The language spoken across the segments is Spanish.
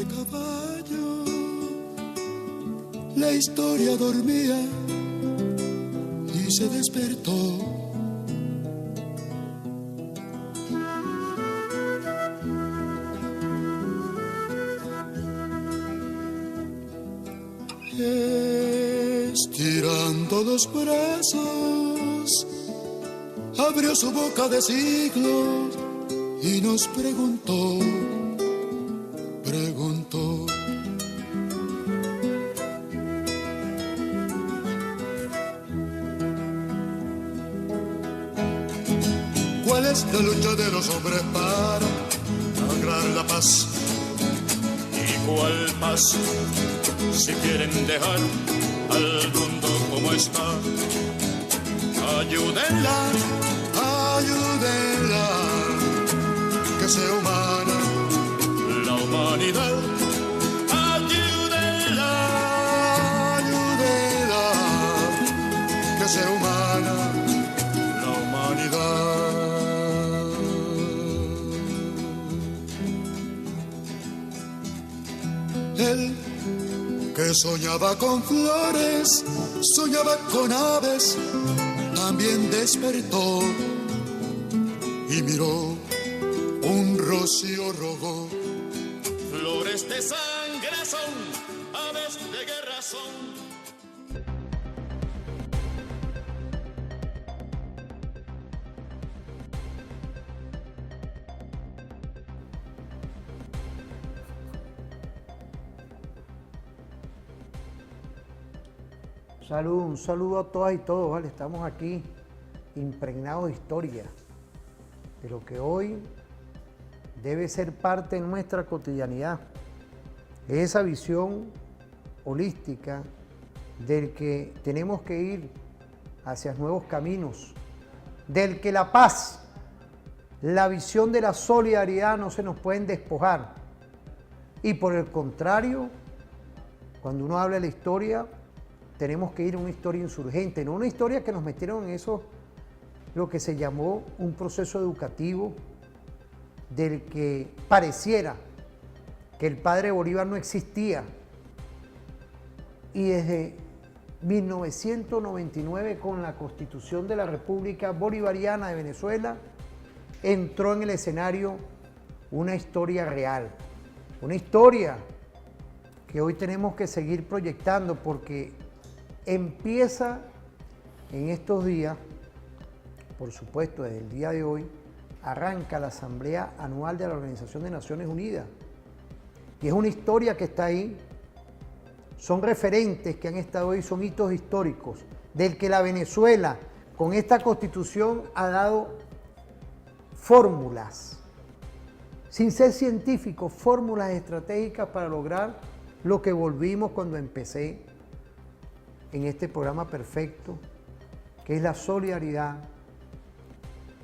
caballo, la historia dormía y se despertó. Estirando los brazos, abrió su boca de siglos y nos preguntó. ¿Cuál es la lucha de los hombres para lograr la paz? ¿Y cuál paz? Si quieren dejar al mundo como está, ayúdenla, ayúdenla, que sea humana la humanidad. Ayúdenla, ayúdenla, que sea humana la humanidad. Él que soñaba con flores, soñaba con aves, también despertó y miró un rocío rojo. Flores de sangre son, aves de guerra son. Un saludo a todas y todos, ¿vale? Estamos aquí impregnados de historia, de lo que hoy debe ser parte de nuestra cotidianidad. Esa visión holística del que tenemos que ir hacia nuevos caminos, del que la paz, la visión de la solidaridad no se nos pueden despojar. Y por el contrario, cuando uno habla de la historia, tenemos que ir a una historia insurgente, no una historia que nos metieron en eso, lo que se llamó un proceso educativo del que pareciera que el padre Bolívar no existía. Y desde 1999, con la Constitución de la República Bolivariana de Venezuela, entró en el escenario una historia real, una historia que hoy tenemos que seguir proyectando porque empieza en estos días, por supuesto desde el día de hoy, arranca la Asamblea Anual de la Organización de Naciones Unidas. Y es una historia que está ahí, son referentes que han estado ahí, son hitos históricos, del que la Venezuela con esta Constitución ha dado fórmulas, sin ser científicos, fórmulas estratégicas para lograr lo que volvimos cuando empecé en este programa perfecto, que es la solidaridad,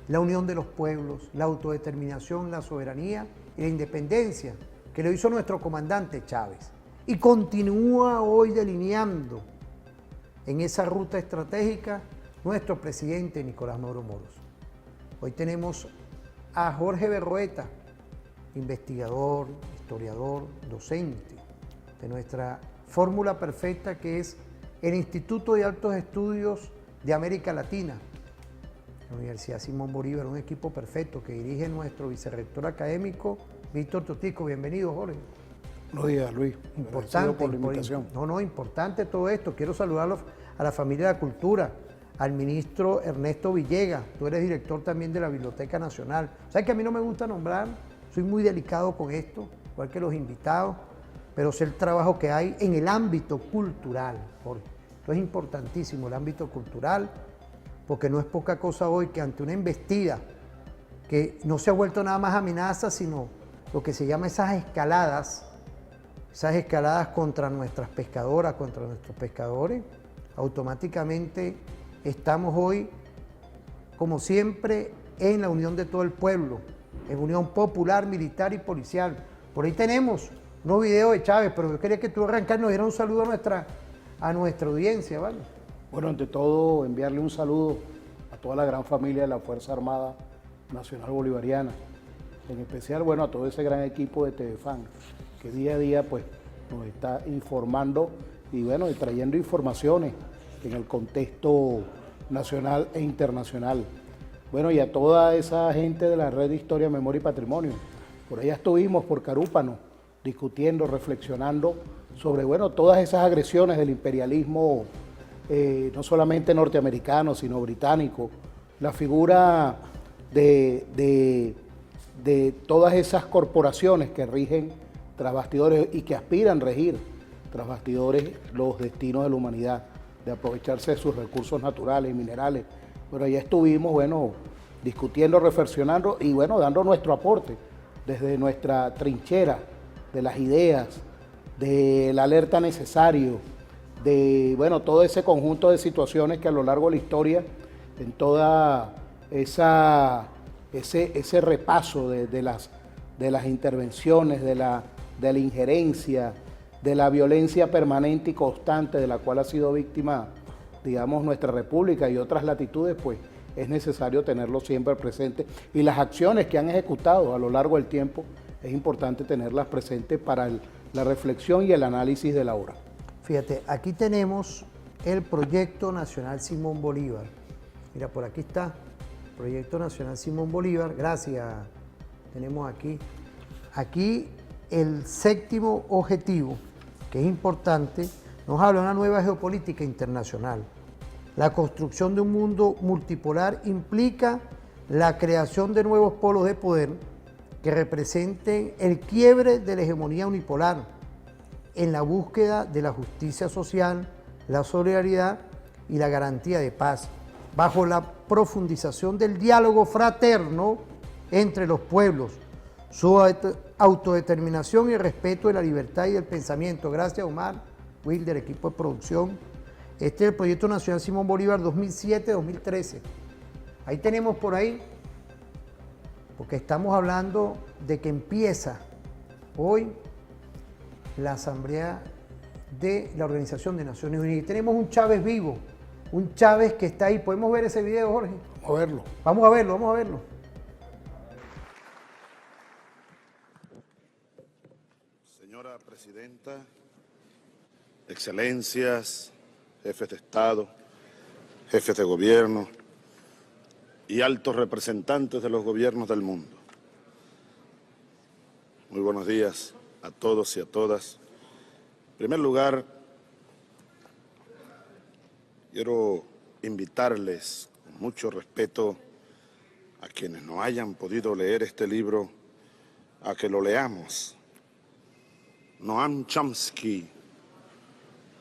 la unión de los pueblos, la autodeterminación, la soberanía y la independencia, que lo hizo nuestro comandante Chávez. Y continúa hoy delineando en esa ruta estratégica nuestro presidente Nicolás Maduro Moros. Hoy tenemos a Jorge Berrueta, investigador, historiador, docente de nuestra fórmula perfecta, que es el Instituto de Altos Estudios de América Latina, la Universidad Simón Bolívar, un equipo perfecto que dirige nuestro vicerrector académico, Víctor Totico. Bienvenido, Jorge. Buenos días, Luis. Importante por la invitación. Importante todo esto. Quiero saludar a la familia de la cultura, al ministro Ernesto Villegas. Tú eres director también de la Biblioteca Nacional. Sabes que a mí no me gusta nombrar, soy muy delicado con esto, igual que los invitados, pero sé el trabajo que hay en el ámbito cultural, Jorge. Esto es importantísimo, el ámbito cultural, porque no es poca cosa hoy que ante una embestida que no se ha vuelto nada más amenaza, sino lo que se llama esas escaladas contra nuestras pescadoras, contra nuestros pescadores, automáticamente estamos hoy, como siempre, en la unión de todo el pueblo, en unión popular, militar y policial. Por ahí tenemos unos videos de Chávez, pero yo quería que tú arrancar, nos dieras un saludo a nuestra audiencia, ¿vale? Bueno, ante todo, enviarle un saludo a toda la gran familia de la Fuerza Armada Nacional Bolivariana, en especial, bueno, a todo ese gran equipo de TVFAN, que día a día, pues, nos está informando y, bueno, y trayendo informaciones en el contexto nacional e internacional. Bueno, y a toda esa gente de la Red de Historia, Memoria y Patrimonio. Por allá estuvimos por Carúpano, discutiendo, reflexionando sobre, bueno, todas esas agresiones del imperialismo, no solamente norteamericano, sino británico, la figura de todas esas corporaciones que rigen tras bastidores y que aspiran a regir tras bastidores los destinos de la humanidad, de aprovecharse de sus recursos naturales y minerales. Pero allá estuvimos, bueno, discutiendo, reflexionando y, bueno, dando nuestro aporte desde nuestra trinchera de las ideas, de la alerta necesario, de, bueno, todo ese conjunto de situaciones que a lo largo de la historia, en toda ese repaso de las intervenciones, de la injerencia, de la violencia permanente y constante de la cual ha sido víctima, digamos, nuestra república y otras latitudes, pues es necesario tenerlo siempre presente. Y las acciones que han ejecutado a lo largo del tiempo, es importante tenerlas presentes para la reflexión y el análisis de la obra. Fíjate, aquí tenemos el Proyecto Nacional Simón Bolívar. Mira, por aquí está, Proyecto Nacional Simón Bolívar. Gracias. Tenemos aquí el séptimo objetivo, que es importante, nos habla de una nueva geopolítica internacional. La construcción de un mundo multipolar implica la creación de nuevos polos de poder que representen el quiebre de la hegemonía unipolar en la búsqueda de la justicia social, la solidaridad y la garantía de paz, bajo la profundización del diálogo fraterno entre los pueblos, su autodeterminación y el respeto de la libertad y del pensamiento. Gracias, Omar Wilder, equipo de producción. Este es el Proyecto Nacional Simón Bolívar 2007-2013. Ahí tenemos por ahí, porque estamos hablando de que empieza hoy la Asamblea de la Organización de Naciones Unidas. Y tenemos un Chávez vivo, un Chávez que está ahí. ¿Podemos ver ese video, Jorge? Vamos a verlo. Vamos a verlo, vamos a verlo. Señora Presidenta, Excelencias, jefes de Estado, jefes de gobierno y altos representantes de los gobiernos del mundo. Muy buenos días a todos y a todas. En primer lugar, quiero invitarles con mucho respeto a quienes no hayan podido leer este libro a que lo leamos. Noam Chomsky,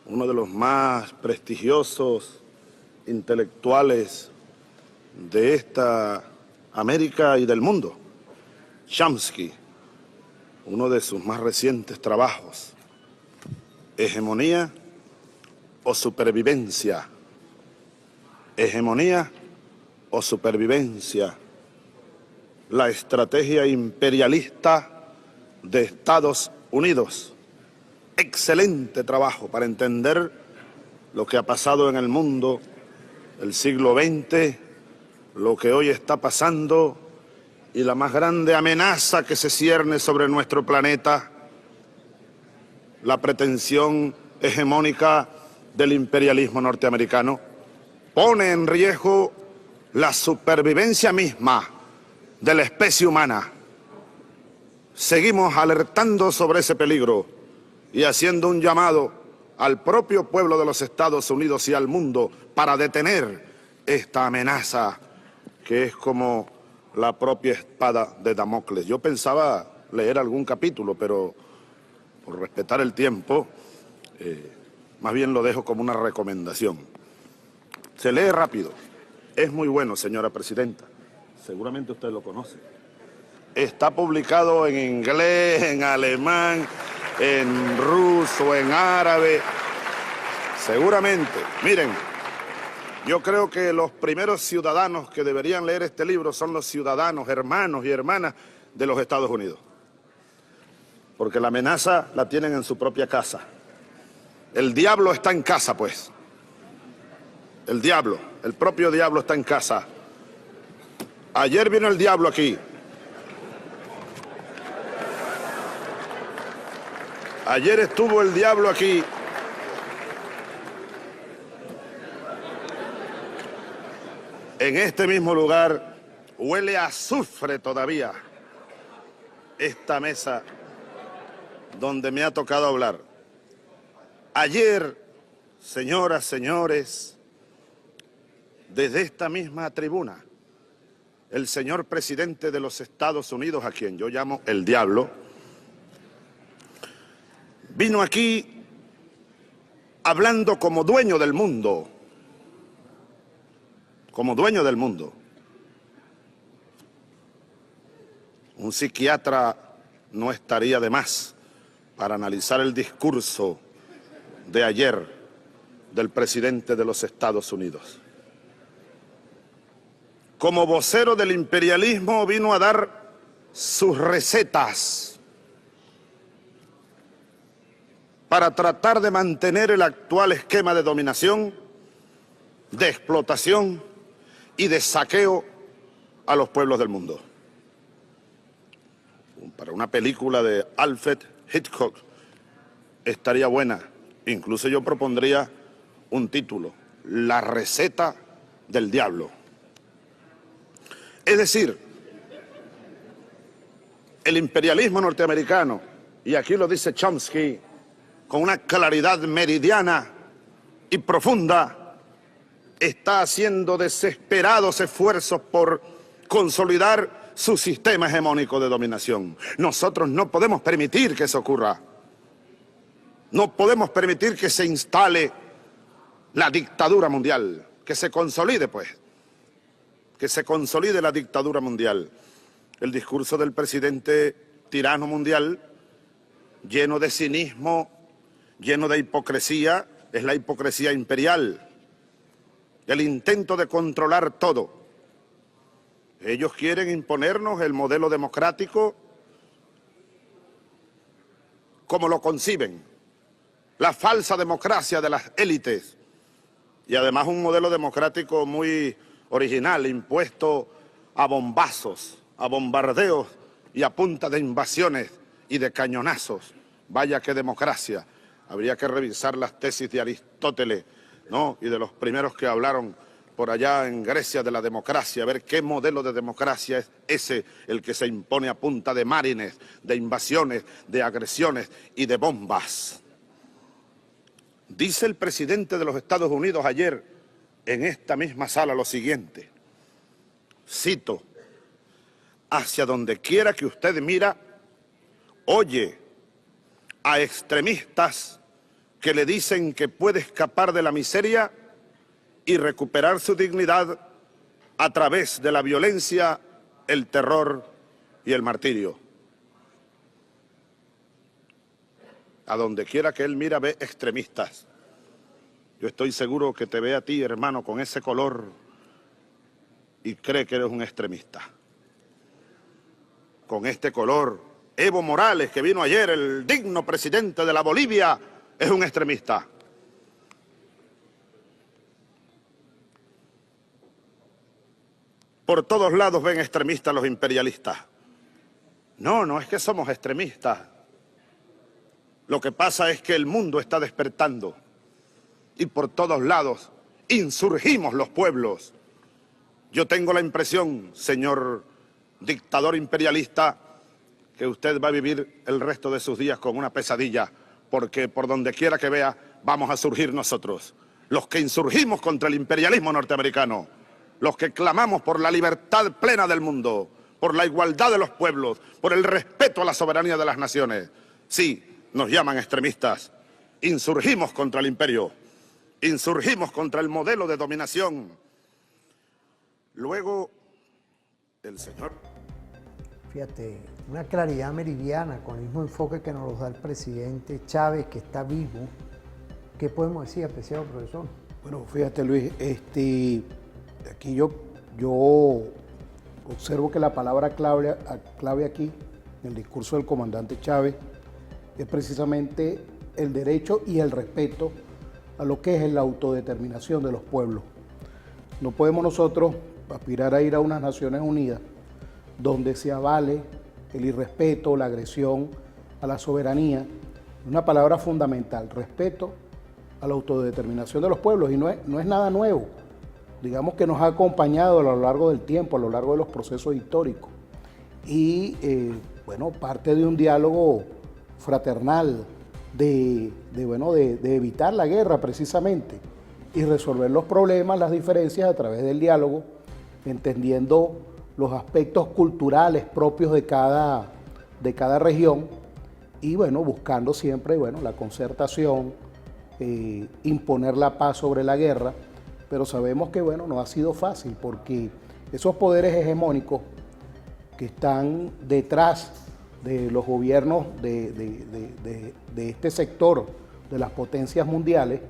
uno de los más prestigiosos intelectuales de esta América y del mundo. Chomsky, uno de sus más recientes trabajos, Hegemonía o Supervivencia. Hegemonía o Supervivencia. La estrategia imperialista de Estados Unidos. Excelente trabajo para entender lo que ha pasado en el mundo del siglo XX, lo que hoy está pasando y la más grande amenaza que se cierne sobre nuestro planeta, la pretensión hegemónica del imperialismo norteamericano, pone en riesgo la supervivencia misma de la especie humana. Seguimos alertando sobre ese peligro y haciendo un llamado al propio pueblo de los Estados Unidos y al mundo para detener esta amenaza que es como la propia espada de Damocles. Yo pensaba leer algún capítulo, pero por respetar el tiempo, más bien lo dejo como una recomendación. Se lee rápido. Es muy bueno, señora Presidenta. Seguramente usted lo conoce. Está publicado en inglés, en alemán, en ruso, en árabe. Seguramente. Miren, yo creo que los primeros ciudadanos que deberían leer este libro son los ciudadanos, hermanos y hermanas de los Estados Unidos. Porque la amenaza la tienen en su propia casa. El diablo está en casa, pues. El diablo, el propio diablo está en casa. Ayer vino el diablo aquí. Ayer estuvo el diablo aquí. En este mismo lugar huele a azufre todavía esta mesa donde me ha tocado hablar. Ayer, señoras, señores, desde esta misma tribuna, el señor presidente de los Estados Unidos, a quien yo llamo el diablo, vino aquí hablando como dueño del mundo, como dueño del mundo. Un psiquiatra no estaría de más para analizar el discurso de ayer del presidente de los Estados Unidos. Como vocero del imperialismo vino a dar sus recetas para tratar de mantener el actual esquema de dominación, de explotación y de saqueo a los pueblos del mundo. Para una película de Alfred Hitchcock estaría buena. Incluso yo propondría un título: La receta del diablo. Es decir, el imperialismo norteamericano, y aquí lo dice Chomsky con una claridad meridiana y profunda, está haciendo desesperados esfuerzos por consolidar su sistema hegemónico de dominación. Nosotros no podemos permitir que eso ocurra. No podemos permitir que se instale la dictadura mundial, que se consolide, pues, que se consolide la dictadura mundial. El discurso del presidente tirano mundial, lleno de cinismo, lleno de hipocresía, es la hipocresía imperial, el intento de controlar todo. Ellos quieren imponernos el modelo democrático como lo conciben, la falsa democracia de las élites, y además un modelo democrático muy original, impuesto a bombazos, a bombardeos y a punta de invasiones y de cañonazos. Vaya qué democracia. Habría que revisar las tesis de Aristóteles, ¿no?, y de los primeros que hablaron por allá en Grecia de la democracia, a ver qué modelo de democracia es ese, el que se impone a punta de márines, de invasiones, de agresiones y de bombas. Dice el presidente de los Estados Unidos ayer en esta misma sala lo siguiente, cito: hacia donde quiera que usted mira, oye a extremistas que le dicen que puede escapar de la miseria y recuperar su dignidad a través de la violencia, el terror y el martirio. A donde quiera que él mira ve extremistas. Yo estoy seguro que te ve a ti, hermano, con ese color y cree que eres un extremista. Con este color, Evo Morales, que vino ayer, el digno presidente de la Bolivia, es un extremista. Por todos lados ven extremistas los imperialistas. No, no es que somos extremistas. Lo que pasa es que el mundo está despertando y por todos lados insurgimos los pueblos. Yo tengo la impresión, señor dictador imperialista, que usted va a vivir el resto de sus días con una pesadilla, porque por donde quiera que vea vamos a surgir nosotros, los que insurgimos contra el imperialismo norteamericano, los que clamamos por la libertad plena del mundo, por la igualdad de los pueblos, por el respeto a la soberanía de las naciones. Sí, nos llaman extremistas. Insurgimos contra el imperio, insurgimos contra el modelo de dominación. Luego, el señor... Fíjate, una claridad meridiana con el mismo enfoque que nos da el presidente Chávez, que está vivo. ¿Qué podemos decir, apreciado profesor? Bueno, fíjate, Luis, aquí yo observo que la palabra clave aquí, en el discurso del comandante Chávez, es precisamente el derecho y el respeto a lo que es la autodeterminación de los pueblos. No podemos nosotros aspirar a ir a unas Naciones Unidas donde se avale el irrespeto, la agresión a la soberanía una palabra fundamental, respeto a la autodeterminación de los pueblos, y no es nada nuevo, digamos que nos ha acompañado a lo largo del tiempo, a lo largo de los procesos históricos, y bueno, parte de un diálogo fraternal, de evitar la guerra precisamente, y resolver los problemas, las diferencias a través del diálogo, entendiendo los aspectos culturales propios de cada región, y bueno, buscando siempre la concertación, imponer la paz sobre la guerra, pero sabemos que no ha sido fácil, porque esos poderes hegemónicos que están detrás de los gobiernos de este sector, de las potencias mundiales,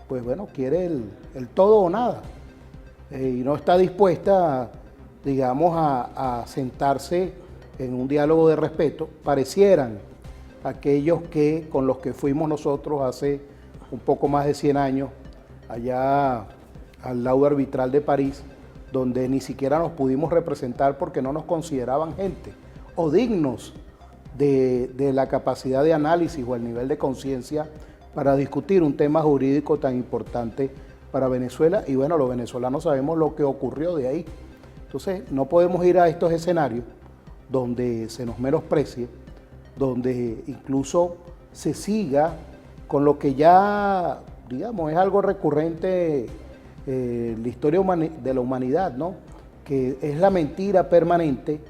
pues quiere el todo o nada, y no está dispuesta, digamos, a sentarse en un diálogo de respeto. Parecieran aquellos con los que fuimos nosotros hace un poco más de 100 años, allá al laudo arbitral de París, donde ni siquiera nos pudimos representar porque no nos consideraban gente o dignos de la capacidad de análisis o el nivel de conciencia para discutir un tema jurídico tan importante para Venezuela. Y los venezolanos sabemos lo que ocurrió de ahí. Entonces, no podemos ir a estos escenarios donde se nos menosprecie, donde incluso se siga con lo que ya, digamos, es algo recurrente en la historia de la humanidad, ¿no? Que es la mentira permanente,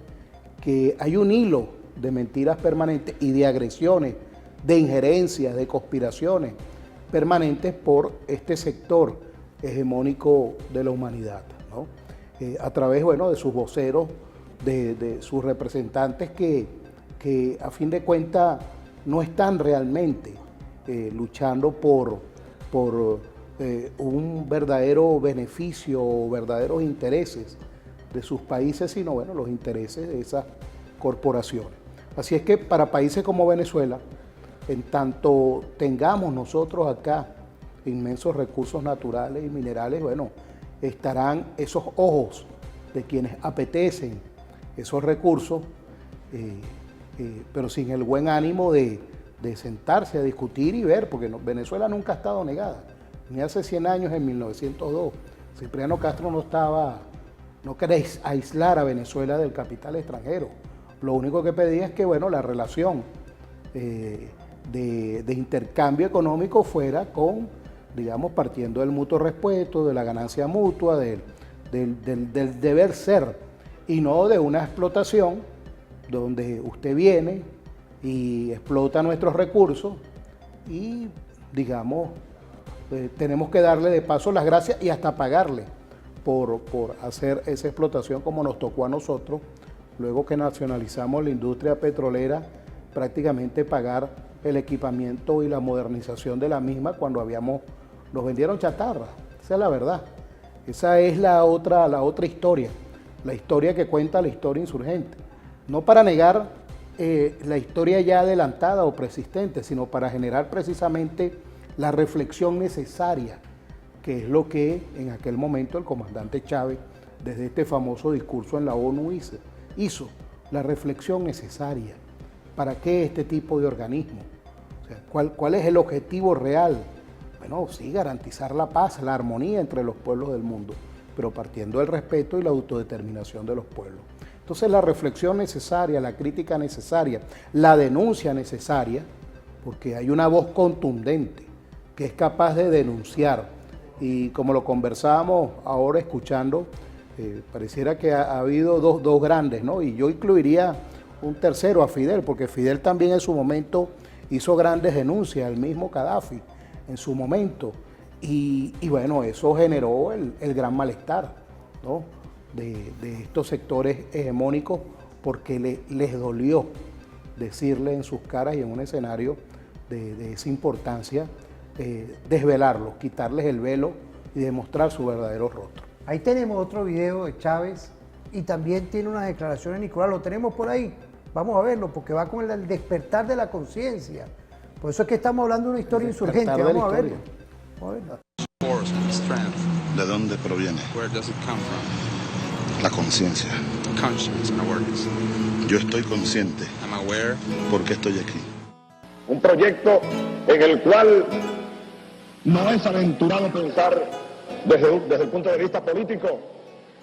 que hay un hilo de mentiras permanentes y de agresiones, de injerencias, de conspiraciones permanentes por este sector hegemónico de la humanidad, ¿no? A través, de sus voceros, de sus representantes que a fin de cuentas no están realmente luchando por un verdadero beneficio o verdaderos intereses de sus países, sino los intereses de esas corporaciones. Así es que para países como Venezuela, en tanto tengamos nosotros acá inmensos recursos naturales y minerales, estarán esos ojos de quienes apetecen esos recursos, pero sin el buen ánimo de sentarse a discutir y ver, porque Venezuela nunca ha estado negada. Ni hace 100 años, en 1902, Cipriano Castro no quería aislar a Venezuela del capital extranjero. Lo único que pedía es que la relación de intercambio económico fuera digamos, partiendo del mutuo respeto, de la ganancia mutua, del deber ser, y no de una explotación donde usted viene y explota nuestros recursos y, digamos, tenemos que darle de paso las gracias y hasta pagarle por hacer esa explotación como nos tocó a nosotros, luego que nacionalizamos la industria petrolera, prácticamente pagar el equipamiento y la modernización de la misma cuando nos vendieron chatarra. Esa es la verdad. Esa es la otra historia, la historia que cuenta la historia insurgente. No para negar la historia ya adelantada o persistente, sino para generar precisamente la reflexión necesaria, que es lo que en aquel momento el comandante Chávez, desde este famoso discurso en la ONU, hizo la reflexión necesaria. ¿Para qué este tipo de organismo? O sea, ¿cuál es el objetivo real? Sí, garantizar la paz, la armonía entre los pueblos del mundo, pero partiendo del respeto y la autodeterminación de los pueblos. Entonces, la reflexión necesaria, la crítica necesaria, la denuncia necesaria, porque hay una voz contundente que es capaz de denunciar. Y como lo conversábamos ahora escuchando, pareciera que ha habido dos grandes, ¿no? Y yo incluiría un tercero, a Fidel, porque Fidel también en su momento hizo grandes denuncias, el mismo Gaddafi en su momento. Y eso generó el gran malestar, ¿no? de estos sectores hegemónicos, porque les dolió decirle en sus caras y en un escenario de esa importancia, desvelarlos, quitarles el velo y demostrar su verdadero rostro. Ahí tenemos otro video de Chávez y también tiene unas declaraciones, Nicolás, lo tenemos por ahí, vamos a verlo, porque va con el despertar de la conciencia. Por eso es que estamos hablando de una historia insurgente, vamos a verlo. ¿De dónde proviene? La conciencia. Yo estoy consciente. ¿Por qué estoy aquí? Un proyecto en el cual no es aventurado pensar desde el punto de vista político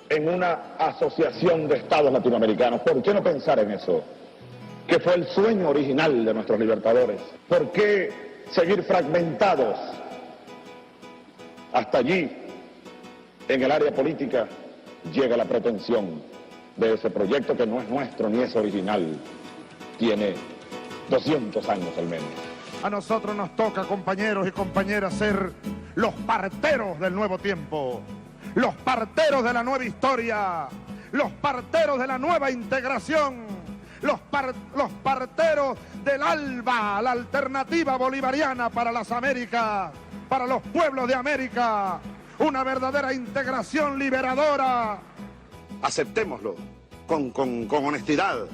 en una asociación de estados latinoamericanos. ¿Por qué no pensar en eso? Que fue el sueño original de nuestros libertadores. ¿Por qué seguir fragmentados? Hasta allí, en el área política, llega la pretensión de ese proyecto que no es nuestro ni es original. Tiene 200 años al menos. A nosotros nos toca, compañeros y compañeras, ser los parteros del nuevo tiempo, los parteros de la nueva historia, los parteros de la nueva integración, los parteros del ALBA, la alternativa bolivariana para las Américas, para los pueblos de América, una verdadera integración liberadora. Aceptémoslo con honestidad.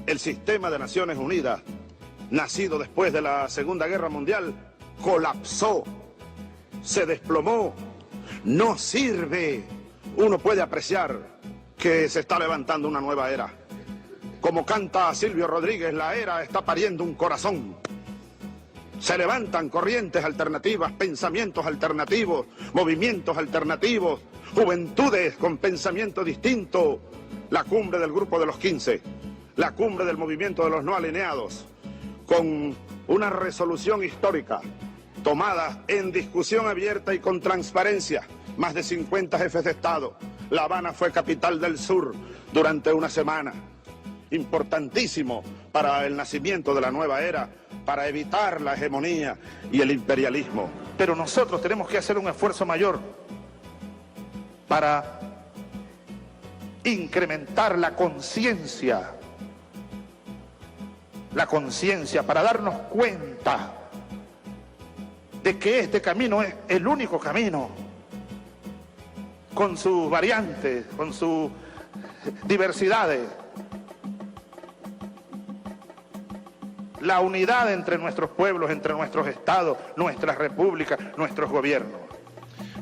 El sistema de Naciones Unidas, nacido después de la Segunda Guerra Mundial, colapsó, se desplomó, no sirve. Uno puede apreciar que se está levantando una nueva era. Como canta Silvio Rodríguez, la era está pariendo un corazón. Se levantan corrientes alternativas, pensamientos alternativos, movimientos alternativos, juventudes con pensamiento distinto. La cumbre del Grupo de los 15, la cumbre del movimiento de los no alineados, con una resolución histórica tomada en discusión abierta y con transparencia. Más de 50 jefes de Estado. La Habana fue capital del sur durante una semana. Importantísimo para el nacimiento de la nueva era, para evitar la hegemonía y el imperialismo. Pero nosotros tenemos que hacer un esfuerzo mayor para incrementar la conciencia, para darnos cuenta de que este camino es el único camino, con sus variantes, con sus diversidades. La unidad entre nuestros pueblos, entre nuestros estados, nuestras repúblicas, nuestros gobiernos.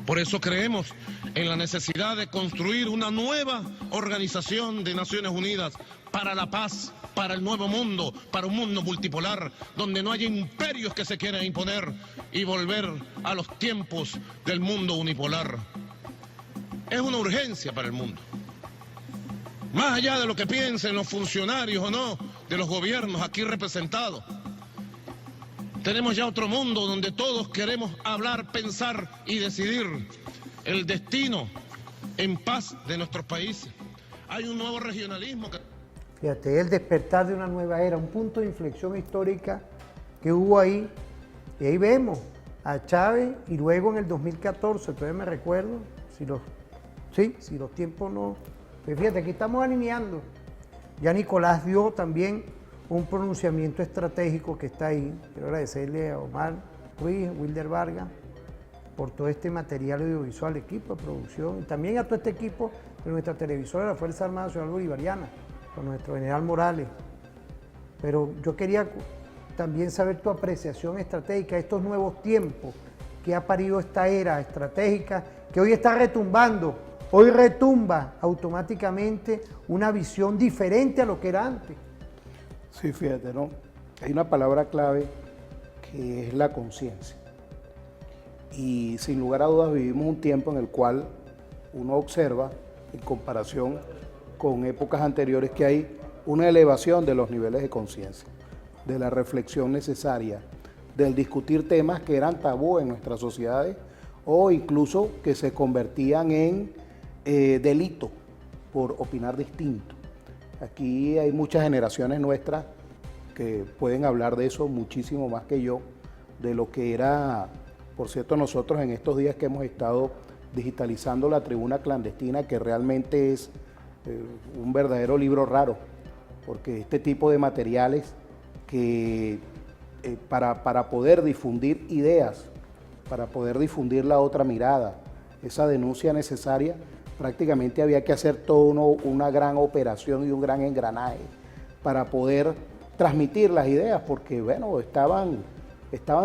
Por eso creemos en la necesidad de construir una nueva organización de Naciones Unidas para la paz, para el nuevo mundo, para un mundo multipolar, donde no haya imperios que se quieran imponer y volver a los tiempos del mundo unipolar. Es una urgencia para el mundo. Más allá de lo que piensen los funcionarios o no, de los gobiernos aquí representados, tenemos ya otro mundo donde todos queremos hablar, pensar y decidir el destino en paz de nuestros países. Hay un nuevo regionalismo que... Fíjate, el despertar de una nueva era, un punto de inflexión histórica que hubo ahí. Y ahí vemos a Chávez y luego en el 2014, todavía me recuerdo, si los tiempos no... Pero fíjate, aquí estamos alineando. Ya Nicolás dio también un pronunciamiento estratégico que está ahí. Quiero agradecerle a Omar Ruiz, Wilder Vargas, por todo este material audiovisual, equipo de producción, y también a todo este equipo de nuestra televisora, la Fuerza Armada Nacional Bolivariana, con nuestro general Morales. Pero yo quería también saber tu apreciación estratégica de estos nuevos tiempos que ha parido esta era estratégica, que hoy está retumbando. Hoy retumba automáticamente una visión diferente a lo que era antes. Sí, fíjate, ¿no? Hay una palabra clave que es la conciencia. Y sin lugar a dudas vivimos un tiempo en el cual uno observa, en comparación con épocas anteriores, que hay una elevación de los niveles de conciencia, de la reflexión necesaria, del discutir temas que eran tabú en nuestras sociedades o incluso que se convertían en delito por opinar distinto. Aquí hay muchas generaciones nuestras que pueden hablar de eso muchísimo más que yo, de lo que era, por cierto, nosotros en estos días que hemos estado digitalizando la Tribuna Clandestina, que realmente es un verdadero libro raro, porque este tipo de materiales que para poder difundir ideas, para poder difundir la otra mirada, esa denuncia necesaria, prácticamente había que hacer toda una gran operación y un gran engranaje para poder transmitir las ideas, porque bueno, estaban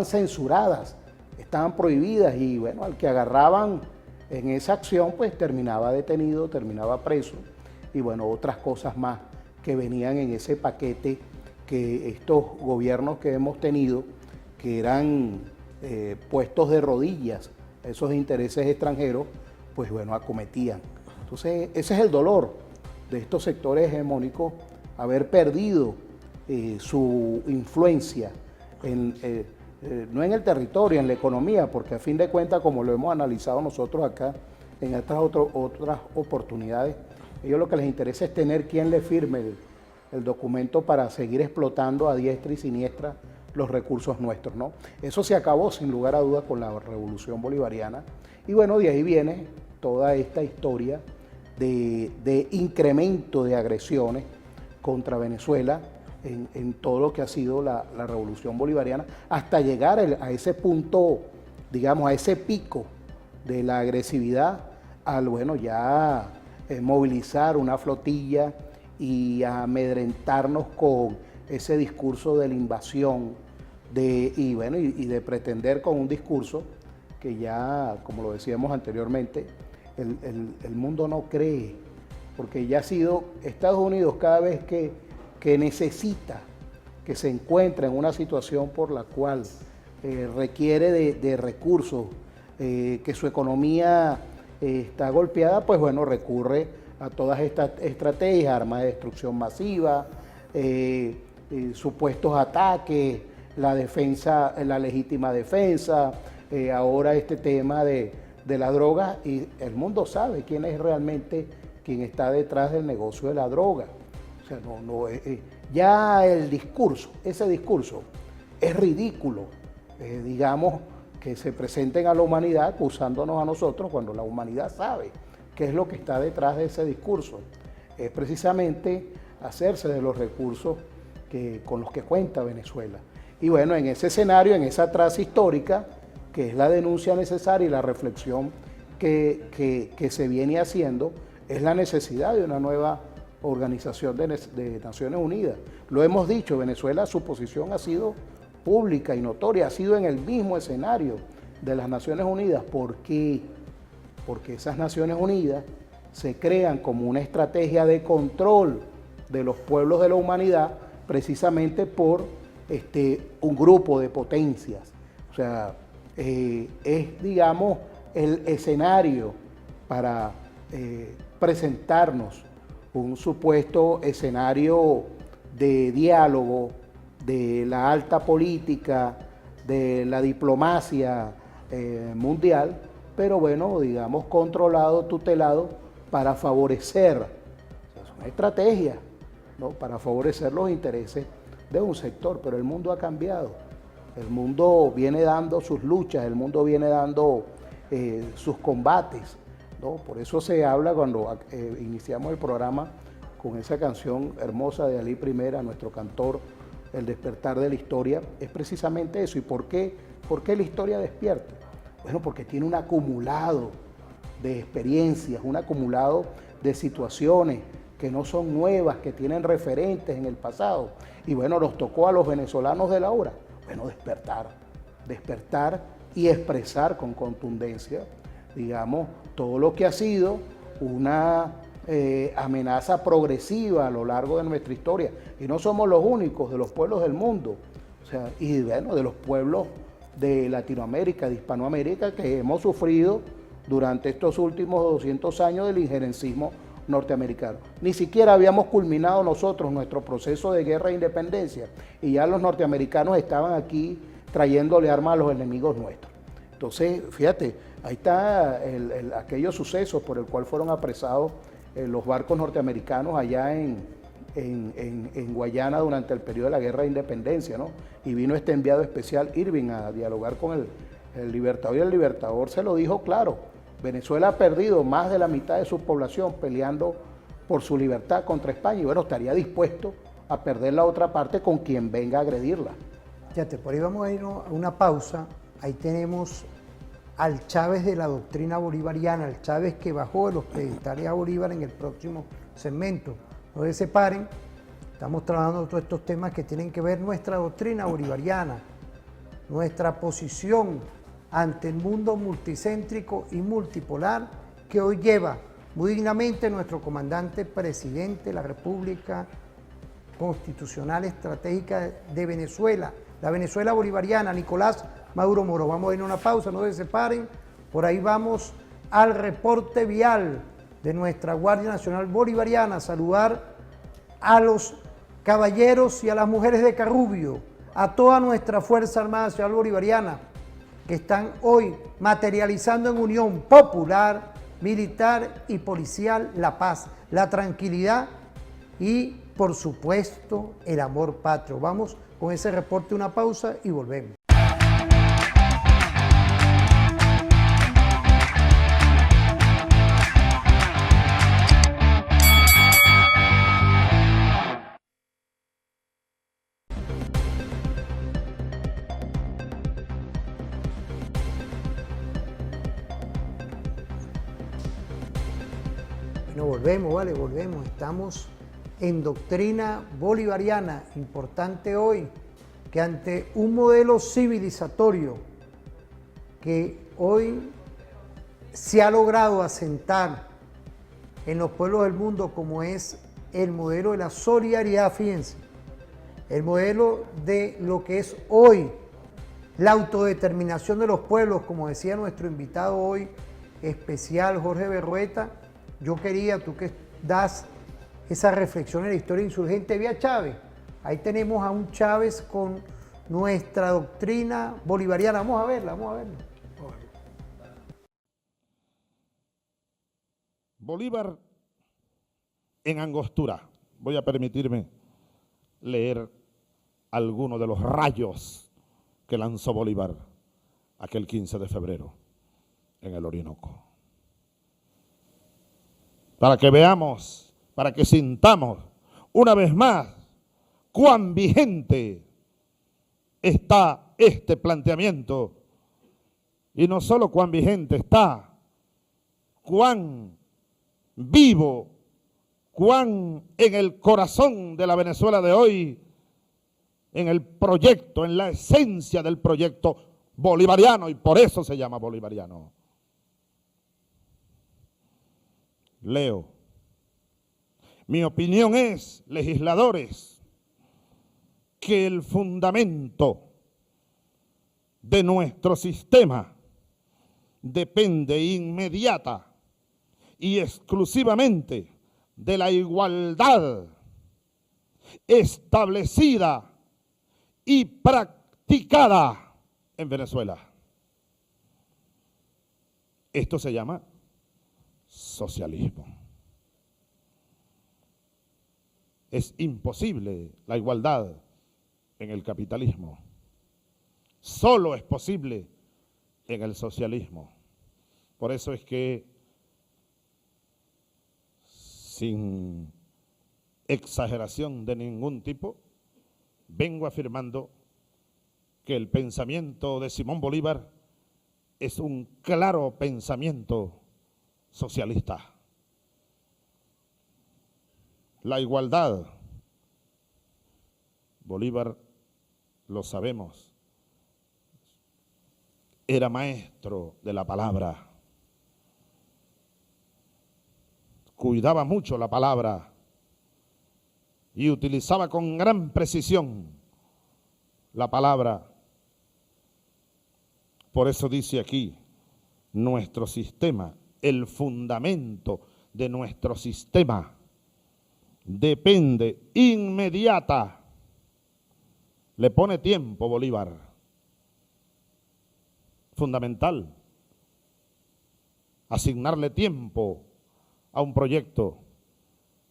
censuradas, estaban prohibidas y bueno, al que agarraban en esa acción pues terminaba detenido, terminaba preso y bueno, otras cosas más que venían en ese paquete que estos gobiernos que hemos tenido, que eran puestos de rodillas a esos intereses extranjeros, pues bueno, acometían. Entonces, ese es el dolor de estos sectores hegemónicos, haber perdido su influencia no en el territorio, en la economía, porque a fin de cuentas, como lo hemos analizado nosotros acá en otras oportunidades, a ellos lo que les interesa es tener quien le firme el documento para seguir explotando a diestra y siniestra los recursos nuestros, ¿no? Eso se acabó sin lugar a dudas con la Revolución Bolivariana, y bueno, de ahí viene toda esta historia de incremento de agresiones contra Venezuela en todo lo que ha sido la Revolución Bolivariana, hasta llegar a ese punto, digamos, a ese pico de la agresividad, al, bueno, ya movilizar una flotilla y amedrentarnos con ese discurso de la invasión, y de pretender con un discurso que ya, como lo decíamos anteriormente, el mundo no cree, porque ya ha sido Estados Unidos cada vez que necesita, que se encuentra en una situación por la cual requiere de recursos, que su economía está golpeada, pues bueno, recurre a todas estas estrategias, armas de destrucción masiva, supuestos ataques, la defensa, la legítima defensa, ahora este tema de la droga, y el mundo sabe quién es realmente quien está detrás del negocio de la droga. O sea, ya el discurso, ese discurso es ridículo, digamos, que se presenten a la humanidad acusándonos a nosotros cuando la humanidad sabe qué es lo que está detrás de ese discurso. Es precisamente hacerse de los recursos con los que cuenta Venezuela. Y bueno, en ese escenario, en esa traza histórica, que es la denuncia necesaria y la reflexión que se viene haciendo, es la necesidad de una nueva organización de Naciones Unidas. Lo hemos dicho, Venezuela, su posición ha sido pública y notoria, ha sido en el mismo escenario de las Naciones Unidas. ¿Por qué? Porque esas Naciones Unidas se crean como una estrategia de control de los pueblos de la humanidad, precisamente por un grupo de potencias. O sea, es, digamos, el escenario para presentarnos un supuesto escenario de diálogo, de la alta política, de la diplomacia mundial, pero bueno, digamos, controlado, tutelado, para favorecer, es una estrategia, ¿no?, para favorecer los intereses de un sector. Pero el mundo ha cambiado, el mundo viene dando sus luchas, el mundo viene dando sus combates, ¿no? Por eso se habla cuando iniciamos el programa con esa canción hermosa de Alí I, nuestro cantor, El despertar de la historia, es precisamente eso. ¿Y por qué la historia despierta? Bueno, porque tiene un acumulado de experiencias, un acumulado de situaciones que no son nuevas, que tienen referentes en el pasado. Y bueno, nos tocó a los venezolanos de la hora, bueno, despertar y expresar con contundencia, digamos, todo lo que ha sido una amenaza progresiva a lo largo de nuestra historia. Y no somos los únicos de los pueblos del mundo, o sea, y bueno, de los pueblos de Latinoamérica, de Hispanoamérica, que hemos sufrido durante estos últimos 200 años del injerencismo norteamericano. Ni siquiera habíamos culminado nosotros nuestro proceso de guerra e independencia, y ya los norteamericanos estaban aquí trayéndole armas a los enemigos nuestros. Entonces, fíjate, ahí está aquellos sucesos por el cual fueron apresados los barcos norteamericanos allá en Guayana durante el periodo de la guerra de independencia, ¿no? Y vino este enviado especial, Irving, a dialogar con el Libertador, y el Libertador se lo dijo claro: Venezuela ha perdido más de la mitad de su población peleando por su libertad contra España, y bueno, estaría dispuesto a perder la otra parte con quien venga a agredirla. Fíjate, por ahí vamos a ir a una pausa. Ahí tenemos al Chávez de la doctrina bolivariana, al Chávez que bajó de los pedestales a Bolívar en el próximo segmento. No se separen, estamos trabajando todos estos temas que tienen que ver nuestra doctrina bolivariana, nuestra posición ante el mundo multicéntrico y multipolar que hoy lleva muy dignamente nuestro comandante presidente de la República, constitucional estratégica de Venezuela, la Venezuela bolivariana, Nicolás Maduro Moro. Vamos a ir a una pausa, no se separen. Por ahí vamos al reporte vial de nuestra Guardia Nacional Bolivariana, saludar a los caballeros y a las mujeres de Carrubio, a toda nuestra Fuerza Armada Nacional Bolivariana, que están hoy materializando en unión popular, militar y policial la paz, la tranquilidad y, por supuesto, el amor patrio. Vamos con ese reporte, una pausa y volvemos. Bueno, volvemos, vale, volvemos. Estamos en doctrina bolivariana. Importante hoy que ante un modelo civilizatorio que hoy se ha logrado asentar en los pueblos del mundo, como es el modelo de la solidaridad, fíjense, el modelo de lo que es hoy la autodeterminación de los pueblos, como decía nuestro invitado hoy especial, Jorge Berrueta. Yo quería, tú que das esa reflexión en la historia insurgente, vía Chávez. Ahí tenemos a un Chávez con nuestra doctrina bolivariana. Vamos a verla, vamos a verla. Bolívar en Angostura. Voy a permitirme leer algunos de los rayos que lanzó Bolívar aquel 15 de febrero en el Orinoco. Para que veamos, para que sintamos una vez más cuán vigente está este planteamiento. Y no solo cuán vigente está, cuán vivo, cuán en el corazón de la Venezuela de hoy, en el proyecto, en la esencia del proyecto bolivariano, y por eso se llama bolivariano. Leo. Mi opinión es, legisladores, que el fundamento de nuestro sistema depende inmediata y exclusivamente de la igualdad establecida y practicada en Venezuela. Esto se llama socialismo. Es imposible la igualdad en el capitalismo. Solo es posible en el socialismo. Por eso es que, sin exageración de ningún tipo, vengo afirmando que el pensamiento de Simón Bolívar es un claro pensamiento socialista. La igualdad, Bolívar, lo sabemos, era maestro de la palabra. Cuidaba mucho la palabra y utilizaba con gran precisión la palabra. Por eso dice aquí, nuestro sistema, el fundamento de nuestro sistema depende inmediata. Le pone tiempo Bolívar. Fundamental. Asignarle tiempo a un proyecto.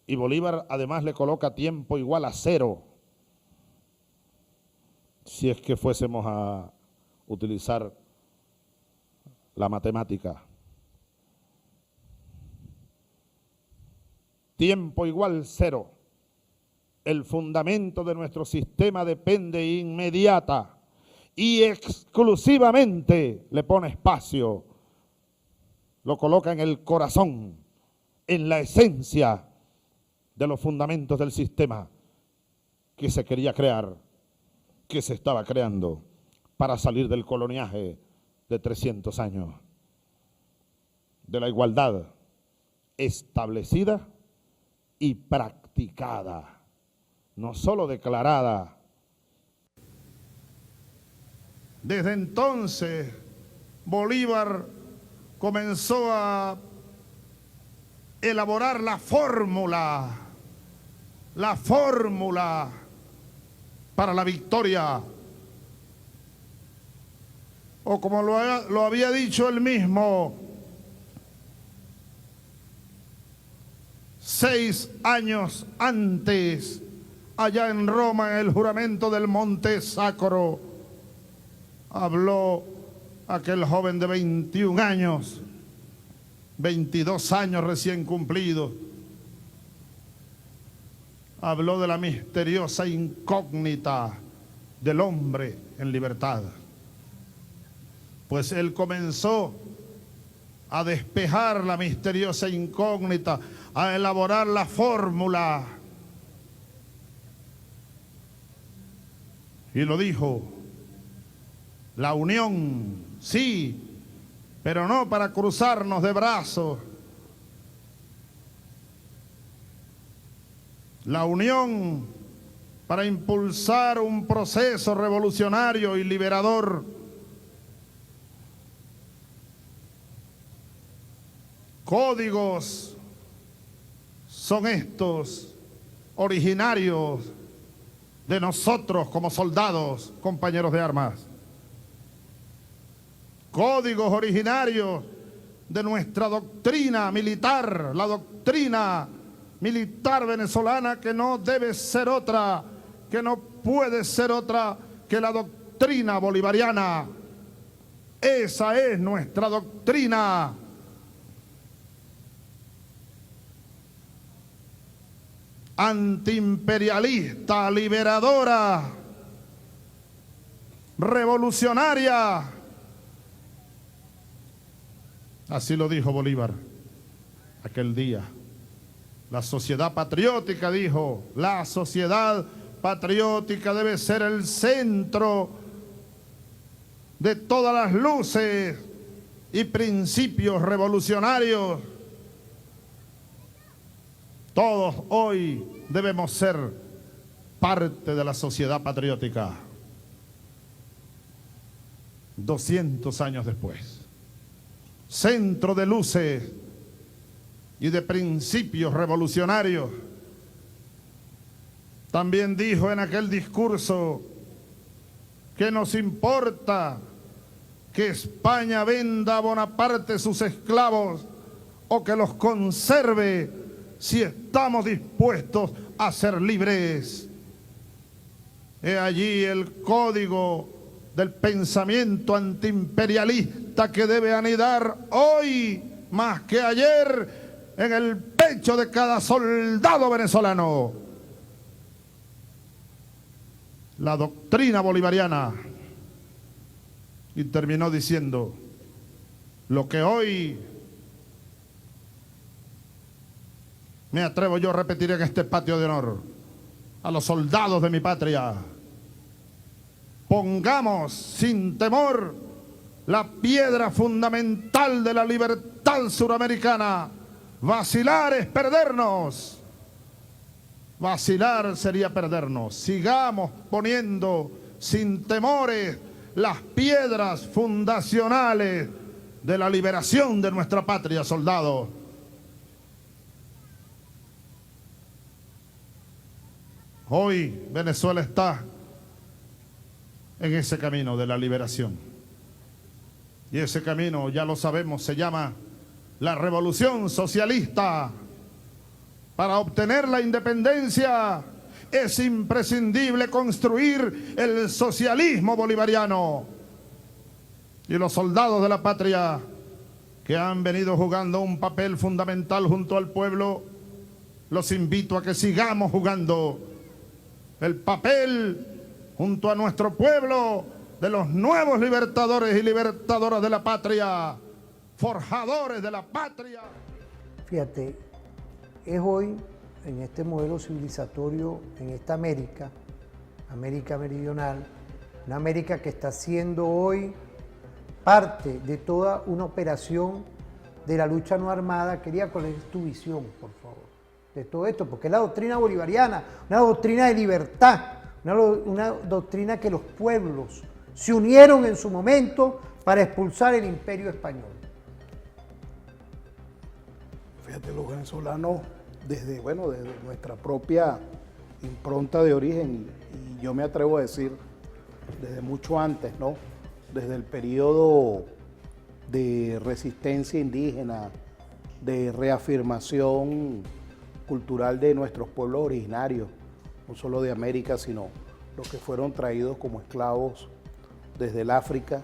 Y Bolívar además le coloca tiempo igual a 0. Si es que fuésemos a utilizar la matemática. Tiempo igual 0. El fundamento de nuestro sistema depende inmediata y exclusivamente, le pone espacio, lo coloca en el corazón, en la esencia de los fundamentos del sistema que se quería crear, que se estaba creando para salir del coloniaje de 300 años, de la igualdad establecida y practicada. no solo declarada. Desde entonces, Bolívar comenzó a elaborar la fórmula para la victoria. O como lo había dicho él mismo, 6 años antes, allá en Roma, en el juramento del Monte Sacro, habló aquel joven de 21 años, 22 años recién cumplidos. Habló de la misteriosa incógnita del hombre en libertad. Pues él comenzó a despejar la misteriosa incógnita, a elaborar la fórmula. Y lo dijo: la unión, sí, pero no para cruzarnos de brazos. La unión para impulsar un proceso revolucionario y liberador. Códigos son estos originarios de nosotros como soldados, compañeros de armas. Códigos originarios de nuestra doctrina militar, la doctrina militar venezolana, que no debe ser otra, que no puede ser otra que la doctrina bolivariana. Esa es nuestra doctrina. Antiimperialista, liberadora, revolucionaria. Así lo dijo Bolívar aquel día. La sociedad patriótica, dijo, la sociedad patriótica debe ser el centro de todas las luces y principios revolucionarios. Todos hoy debemos ser parte de la sociedad patriótica. 200 años después, centro de luces y de principios revolucionarios. También dijo en aquel discurso que nos importa que España venda a Bonaparte sus esclavos o que los conserve si estamos dispuestos a ser libres. He allí el código del pensamiento antiimperialista que debe anidar hoy más que ayer en el pecho de cada soldado venezolano. La doctrina bolivariana. Y terminó diciendo: lo que hoy me atrevo yo a repetir en este patio de honor a los soldados de mi patria: pongamos sin temor la piedra fundamental de la libertad suramericana. Vacilar es perdernos. Vacilar sería perdernos. Sigamos poniendo sin temores las piedras fundacionales de la liberación de nuestra patria, soldados. Hoy Venezuela está en ese camino de la liberación. Y ese camino, ya lo sabemos, se llama la revolución socialista. Para obtener la independencia es imprescindible construir el socialismo bolivariano. Y los soldados de la patria, que han venido jugando un papel fundamental junto al pueblo, los invito a que sigamos jugando el papel junto a nuestro pueblo de los nuevos libertadores y libertadoras de la patria, forjadores de la patria. Fíjate, es hoy, en este modelo civilizatorio, en esta América, América Meridional, una América que está siendo hoy parte de toda una operación de la lucha no armada. Quería conocer tu visión, por favor, de todo esto, porque es la doctrina bolivariana, una doctrina de libertad, una doctrina que los pueblos se unieron en su momento para expulsar el imperio español. Fíjate, los venezolanos, desde nuestra propia impronta de origen, y yo me atrevo a decir, desde mucho antes, ¿no? Desde el periodo de resistencia indígena, de reafirmación cultural de nuestros pueblos originarios, no solo de América, sino los que fueron traídos como esclavos desde el África,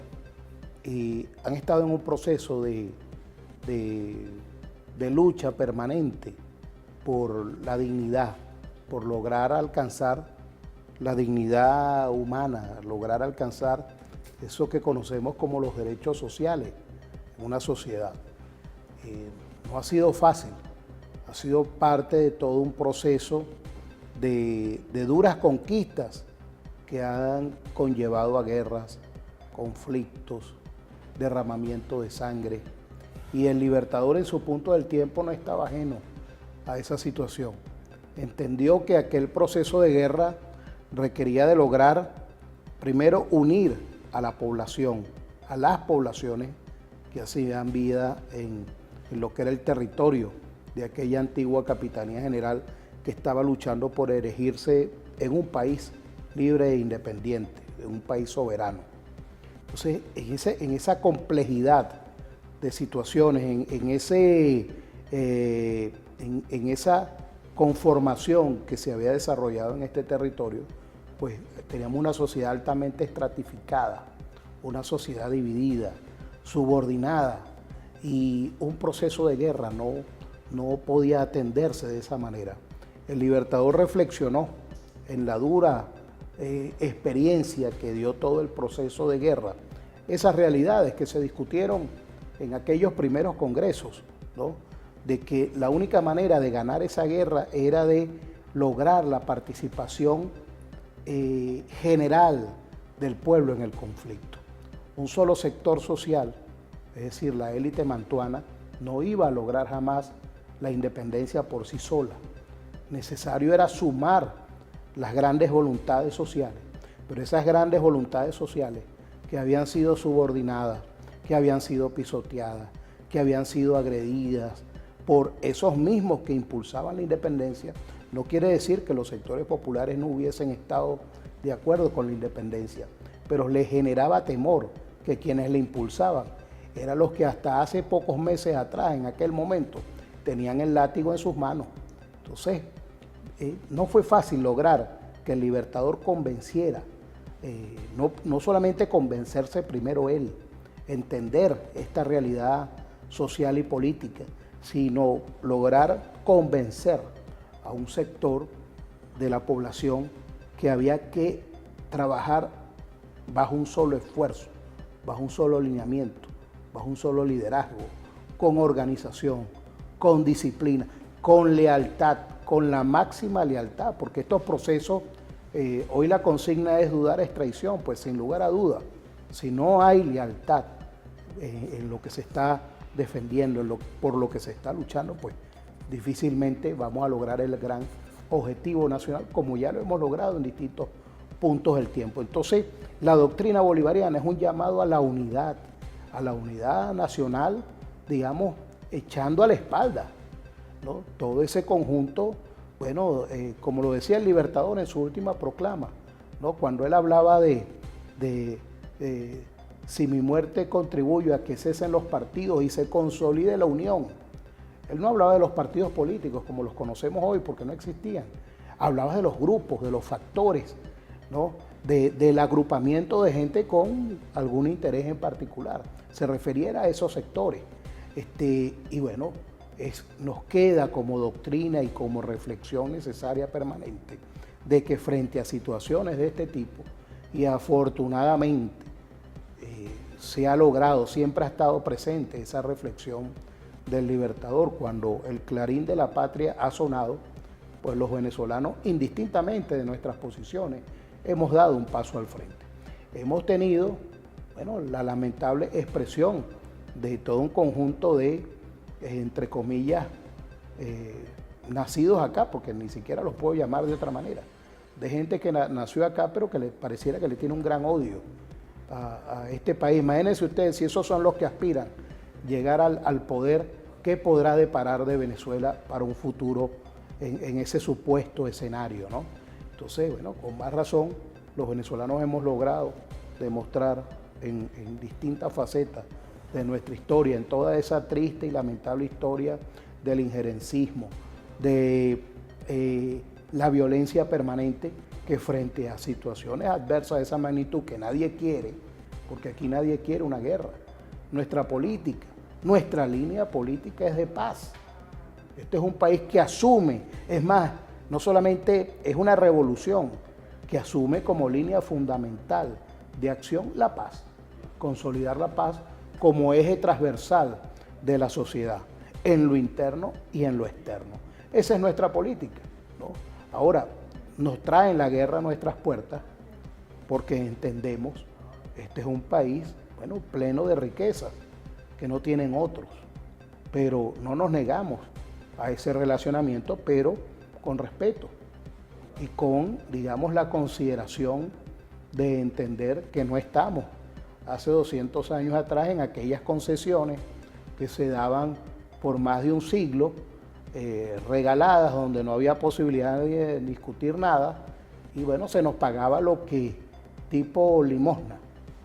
y han estado en un proceso de lucha permanente por la dignidad, por lograr alcanzar la dignidad humana, lograr alcanzar eso que conocemos como los derechos sociales en una sociedad. No ha sido fácil, ha sido parte de todo un proceso de duras conquistas que han conllevado a guerras, conflictos, derramamiento de sangre. Y el Libertador en su punto del tiempo no estaba ajeno a esa situación. Entendió que aquel proceso de guerra requería de lograr, primero, unir a la población, a las poblaciones que hacían vida en lo que era el territorio de aquella antigua Capitanía General que estaba luchando por erigirse en un país libre e independiente, en un país soberano. Entonces, en esa complejidad de situaciones, en esa conformación que se había desarrollado en este territorio, pues teníamos una sociedad altamente estratificada, una sociedad dividida, subordinada, y un proceso de guerra no podía atenderse de esa manera. El Libertador reflexionó en la dura experiencia que dio todo el proceso de guerra, esas realidades que se discutieron en aquellos primeros congresos, ¿no? De que la única manera de ganar esa guerra era de lograr la participación general del pueblo en el conflicto. Un solo sector social, es decir, la élite mantuana, no iba a lograr jamás la independencia por sí sola. Necesario era sumar las grandes voluntades sociales, pero esas grandes voluntades sociales que habían sido subordinadas, que habían sido pisoteadas, que habían sido agredidas por esos mismos que impulsaban la independencia, no quiere decir que los sectores populares no hubiesen estado de acuerdo con la independencia, pero les generaba temor que quienes la impulsaban eran los que hasta hace pocos meses atrás, en aquel momento, tenían el látigo en sus manos. Entonces, no fue fácil lograr que el Libertador convenciera, no solamente convencerse primero él, entender esta realidad social y política, sino lograr convencer a un sector de la población que había que trabajar bajo un solo esfuerzo, bajo un solo lineamiento, bajo un solo liderazgo, con organización, con disciplina, con lealtad, con la máxima lealtad, porque estos procesos, hoy la consigna es dudar es traición, pues sin lugar a duda, si no hay lealtad en lo que se está defendiendo, por lo que se está luchando, pues difícilmente vamos a lograr el gran objetivo nacional, como ya lo hemos logrado en distintos puntos del tiempo. Entonces, la doctrina bolivariana es un llamado a la unidad nacional, digamos, echando a la espalda, ¿no? Todo ese conjunto, bueno, como lo decía el Libertador en su última proclama, ¿no? Cuando él hablaba de si mi muerte contribuye a que cesen los partidos y se consolide la unión. Él no hablaba de los partidos políticos como los conocemos hoy, porque no existían. Hablaba de los grupos, de los factores, ¿no? Del agrupamiento de gente con algún interés en particular. Se refería a esos sectores. Y bueno, nos queda como doctrina y como reflexión necesaria permanente de que frente a situaciones de este tipo, y afortunadamente se ha logrado, siempre ha estado presente esa reflexión del Libertador. Cuando el clarín de la patria ha sonado, pues los venezolanos, indistintamente de nuestras posiciones, hemos dado un paso al frente. Hemos tenido, bueno, la lamentable expresión de todo un conjunto de, entre comillas, nacidos acá, porque ni siquiera los puedo llamar de otra manera, de gente que nació acá, pero que le pareciera que le tiene un gran odio a este país. Imagínense ustedes, si esos son los que aspiran llegar al poder, ¿qué podrá deparar de Venezuela para un futuro en ese supuesto escenario, ¿no? Entonces, bueno, con más razón, los venezolanos hemos logrado demostrar en distintas facetas de nuestra historia, en toda esa triste y lamentable historia del injerencismo, de la violencia permanente, que frente a situaciones adversas de esa magnitud que nadie quiere, porque aquí nadie quiere una guerra, nuestra política, nuestra línea política es de paz. Este es un país que asume, es más, no solamente es una revolución, que asume como línea fundamental de acción la paz, consolidar la paz como eje transversal de la sociedad, en lo interno y en lo externo. Esa es nuestra política, ¿no? Ahora, nos traen la guerra a nuestras puertas porque entendemos, este es un país, bueno, pleno de riquezas que no tienen otros, pero no nos negamos a ese relacionamiento, pero con respeto y con, digamos, la consideración de entender que no estamos hace 200 años atrás en aquellas concesiones que se daban por más de un siglo, regaladas, donde no había posibilidad de discutir nada, y bueno, se nos pagaba lo que, tipo limosna.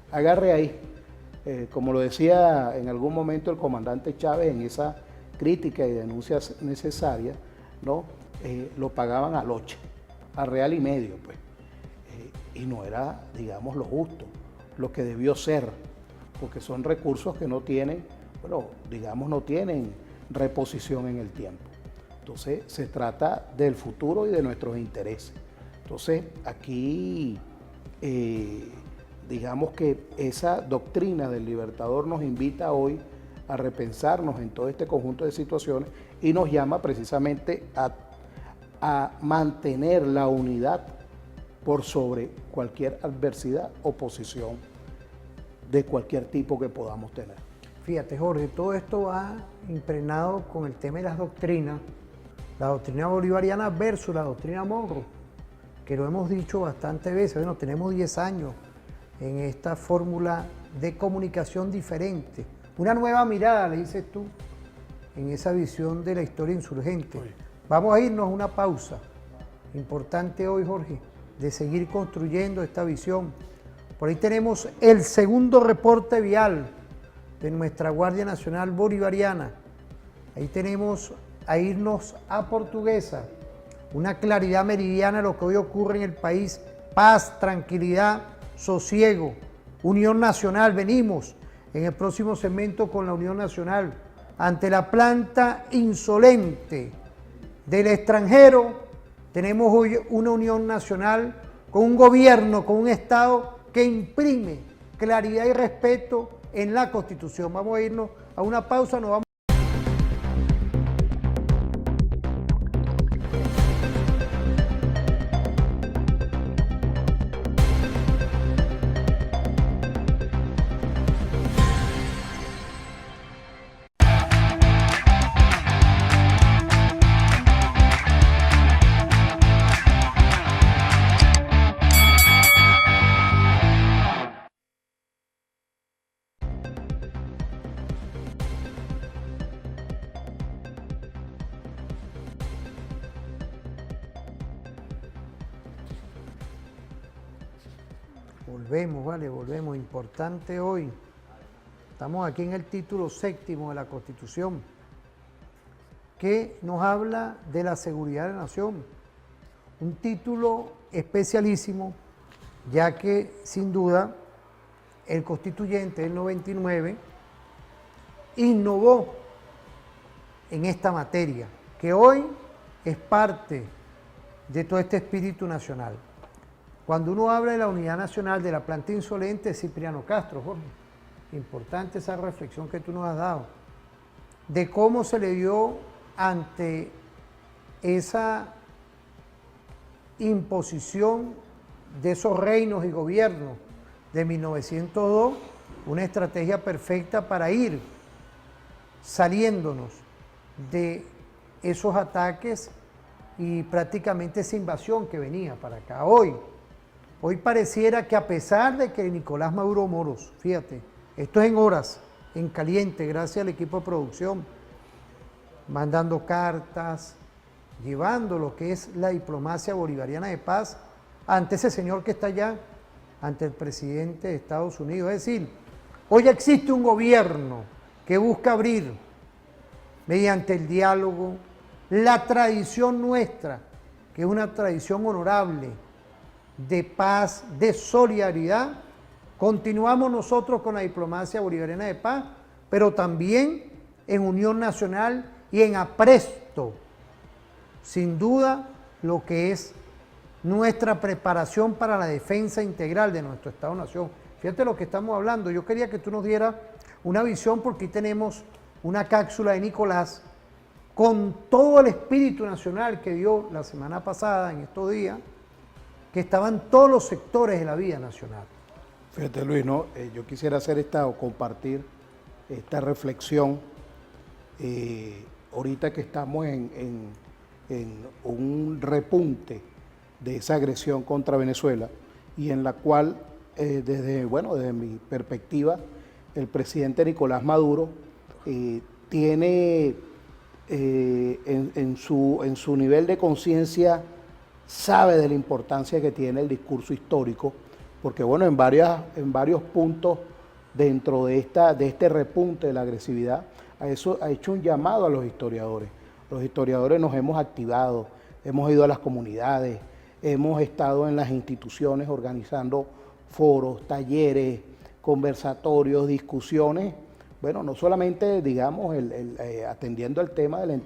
Agarre ahí, como lo decía en algún momento el comandante Chávez en esa crítica y denuncia necesaria, ¿no? Lo pagaban al 8, a real y medio, pues. Y no era, digamos, lo justo, lo que debió ser, porque son recursos que no tienen, bueno, digamos, no tienen reposición en el tiempo. Entonces, se trata del futuro y de nuestros intereses. Entonces, aquí, digamos que esa doctrina del Libertador nos invita hoy a repensarnos en todo este conjunto de situaciones y nos llama precisamente a mantener la unidad por sobre cualquier adversidad o posición de cualquier tipo que podamos tener. Fíjate, Jorge, todo esto va impregnado con el tema de las doctrinas, la doctrina bolivariana versus la doctrina Monroe, que lo hemos dicho bastantes veces. Bueno, tenemos 10 años en esta fórmula de comunicación diferente, una nueva mirada, le dices tú, en esa visión de la historia insurgente. Vamos a irnos a una pausa. Importante hoy, Jorge, de seguir construyendo esta visión. Por ahí tenemos el segundo reporte vial de nuestra Guardia Nacional Bolivariana. Ahí tenemos a irnos a Portuguesa, una claridad meridiana de lo que hoy ocurre en el país, paz, tranquilidad, sosiego, unión nacional. Venimos en el próximo segmento con la unión nacional ante la planta insolente del extranjero. Tenemos hoy una unión nacional con un gobierno, con un Estado que imprime claridad y respeto en la Constitución. Vamos a irnos a una pausa, nos vamos. Volvemos, vale, volvemos. Importante hoy. Estamos aquí en el título 7º de la Constitución, que nos habla de la seguridad de la nación. Un título especialísimo, ya que sin duda el constituyente del 99 innovó en esta materia, que hoy es parte de todo este espíritu nacional. Cuando uno habla de la unidad nacional, de la planta insolente de Cipriano Castro, Jorge, importante esa reflexión que tú nos has dado, de cómo se le dio ante esa imposición de esos reinos y gobiernos de 1902, una estrategia perfecta para ir saliéndonos de esos ataques y prácticamente esa invasión que venía para acá. Hoy pareciera que a pesar de que Nicolás Maduro Moros, fíjate, esto es en horas, en caliente, gracias al equipo de producción, mandando cartas, llevando lo que es la diplomacia bolivariana de paz ante ese señor que está allá, ante el presidente de Estados Unidos. Es decir, hoy existe un gobierno que busca abrir, mediante el diálogo, la tradición nuestra, que es una tradición honorable, de paz, de solidaridad. Continuamos nosotros con la diplomacia bolivariana de paz, pero también en unión nacional y en apresto, sin duda, lo que es nuestra preparación para la defensa integral de nuestro Estado-Nación. Fíjate lo que estamos hablando. Yo quería que tú nos dieras una visión, porque aquí tenemos una cápsula de Nicolás con todo el espíritu nacional que dio la semana pasada, en estos días, que estaban todos los sectores de la vida nacional. Fíjate, Luis, ¿no? Yo quisiera hacer o compartir esta reflexión ahorita que estamos en un repunte de esa agresión contra Venezuela, y en la cual, desde mi perspectiva, el presidente Nicolás Maduro tiene en su nivel de conciencia, sabe de la importancia que tiene el discurso histórico, porque en varios puntos dentro de este repunte de la agresividad, ha hecho un llamado a los historiadores. Los historiadores nos hemos activado, hemos ido a las comunidades, hemos estado en las instituciones organizando foros, talleres, conversatorios, discusiones, no solamente, digamos, atendiendo el tema del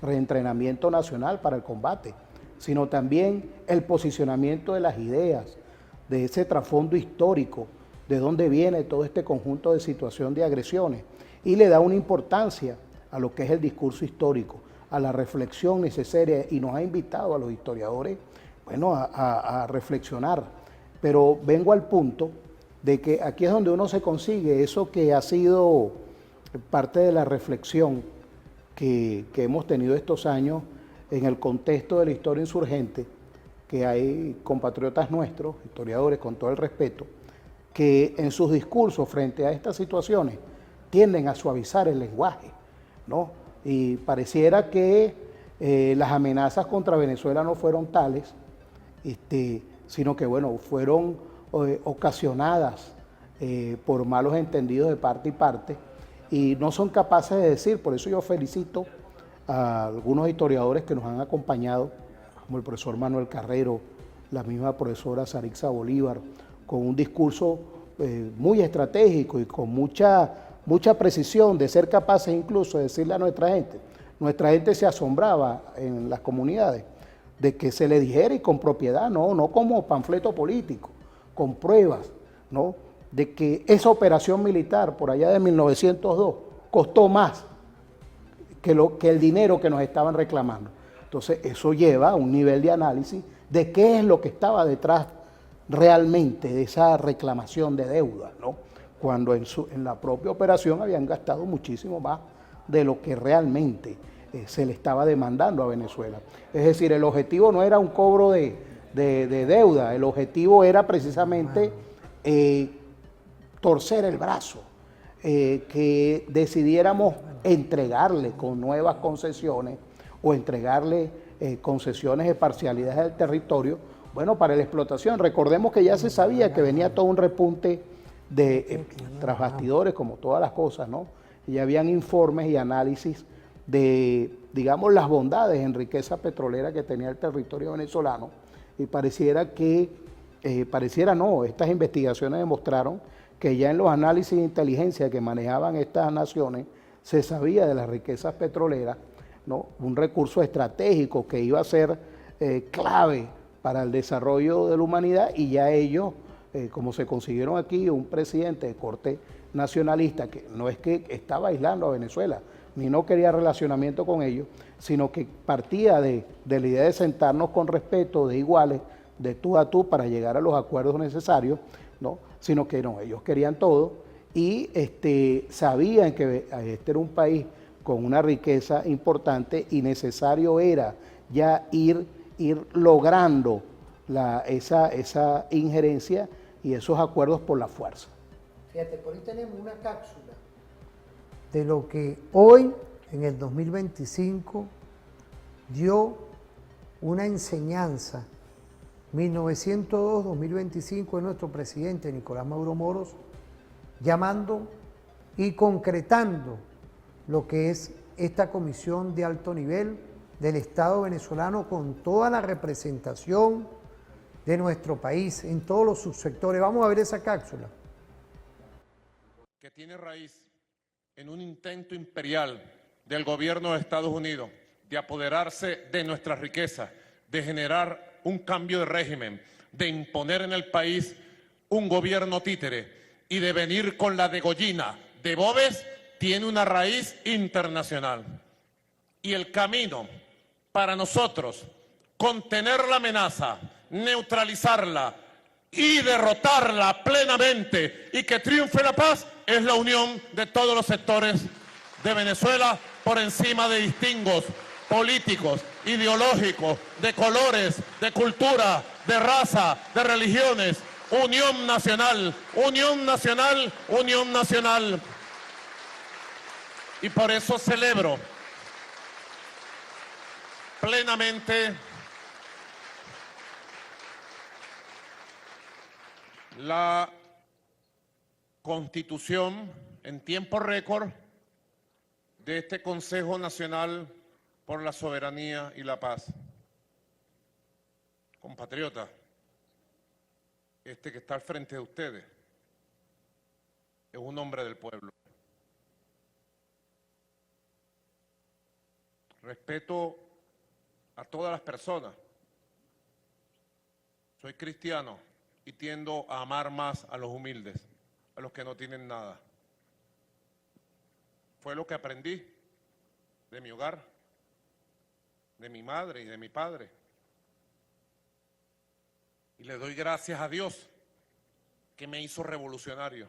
reentrenamiento nacional para el combate, sino también el posicionamiento de las ideas, de ese trasfondo histórico, de dónde viene todo este conjunto de situación de agresiones, y le da una importancia a lo que es el discurso histórico, a la reflexión necesaria, y nos ha invitado a los historiadores, a reflexionar. Pero vengo al punto de que aquí es donde uno se consigue eso que ha sido parte de la reflexión que hemos tenido estos años en el contexto de la historia insurgente, que hay compatriotas nuestros, historiadores, con todo el respeto, que en sus discursos frente a estas situaciones tienden a suavizar el lenguaje, ¿no? Y pareciera que las amenazas contra Venezuela no fueron tales, sino que fueron ocasionadas por malos entendidos de parte y parte, y no son capaces de decir. Por eso yo felicito a algunos historiadores que nos han acompañado, como el profesor Manuel Carrero, la misma profesora Sarixa Bolívar, con un discurso muy estratégico y con mucha precisión, de ser capaces incluso de decirle a nuestra gente. Nuestra gente se asombraba en las comunidades de que se le dijera, y con propiedad, no como panfleto político, con pruebas, ¿no?, de que esa operación militar por allá de 1902 costó más que el dinero que nos estaban reclamando. Entonces eso lleva a un nivel de análisis de qué es lo que estaba detrás realmente de esa reclamación de deuda, ¿no?, cuando en la propia operación habían gastado muchísimo más de lo que realmente se le estaba demandando a Venezuela. Es decir, el objetivo no era un cobro de deuda, el objetivo era precisamente torcer el brazo, que decidiéramos entregarle con nuevas concesiones o entregarle concesiones de parcialidades del territorio, para la explotación. Recordemos que ya se sabía que venía todo un repunte tras bastidores, como todas las cosas, ¿no? Y habían informes y análisis de, digamos, las bondades en riqueza petrolera que tenía el territorio venezolano, y estas investigaciones demostraron que ya en los análisis de inteligencia que manejaban estas naciones se sabía de las riquezas petroleras, ¿no?, un recurso estratégico que iba a ser clave para el desarrollo de la humanidad, y ya ellos, como se consiguieron aquí un presidente de corte nacionalista, que no es que estaba aislando a Venezuela, ni no quería relacionamiento con ellos, sino que partía de la idea de sentarnos con respeto, de iguales, de tú a tú, para llegar a los acuerdos necesarios, ¿no?, sino que no, ellos querían todo, y sabían que este era un país con una riqueza importante y necesario era ya ir logrando esa injerencia y esos acuerdos por la fuerza. Fíjate, por ahí tenemos una cápsula de lo que hoy, en el 2025, dio una enseñanza. 1902-2025 es nuestro presidente Nicolás Maduro Moros llamando y concretando lo que es esta comisión de alto nivel del Estado venezolano con toda la representación de nuestro país en todos los subsectores. Vamos a ver esa cápsula. Que tiene raíz en un intento imperial del gobierno de Estados Unidos de apoderarse de nuestras riquezas, de generar un cambio de régimen, de imponer en el país un gobierno títere y de venir con la degollina de Bobes, tiene una raíz internacional. Y el camino para nosotros contener la amenaza, neutralizarla y derrotarla plenamente y que triunfe la paz es la unión de todos los sectores de Venezuela por encima de distingos políticos, ideológicos, de colores, de cultura, de raza, de religiones. Unión nacional, unión nacional, unión nacional. Y por eso celebro plenamente la constitución en tiempo récord de este Consejo Nacional por la Soberanía y la Paz. Compatriotas, este que está al frente de ustedes es un hombre del pueblo. Respeto a todas las personas. Soy cristiano y tiendo a amar más a los humildes, a los que no tienen nada. Fue lo que aprendí de mi hogar, de mi madre y de mi padre. Y le doy gracias a Dios que me hizo revolucionario.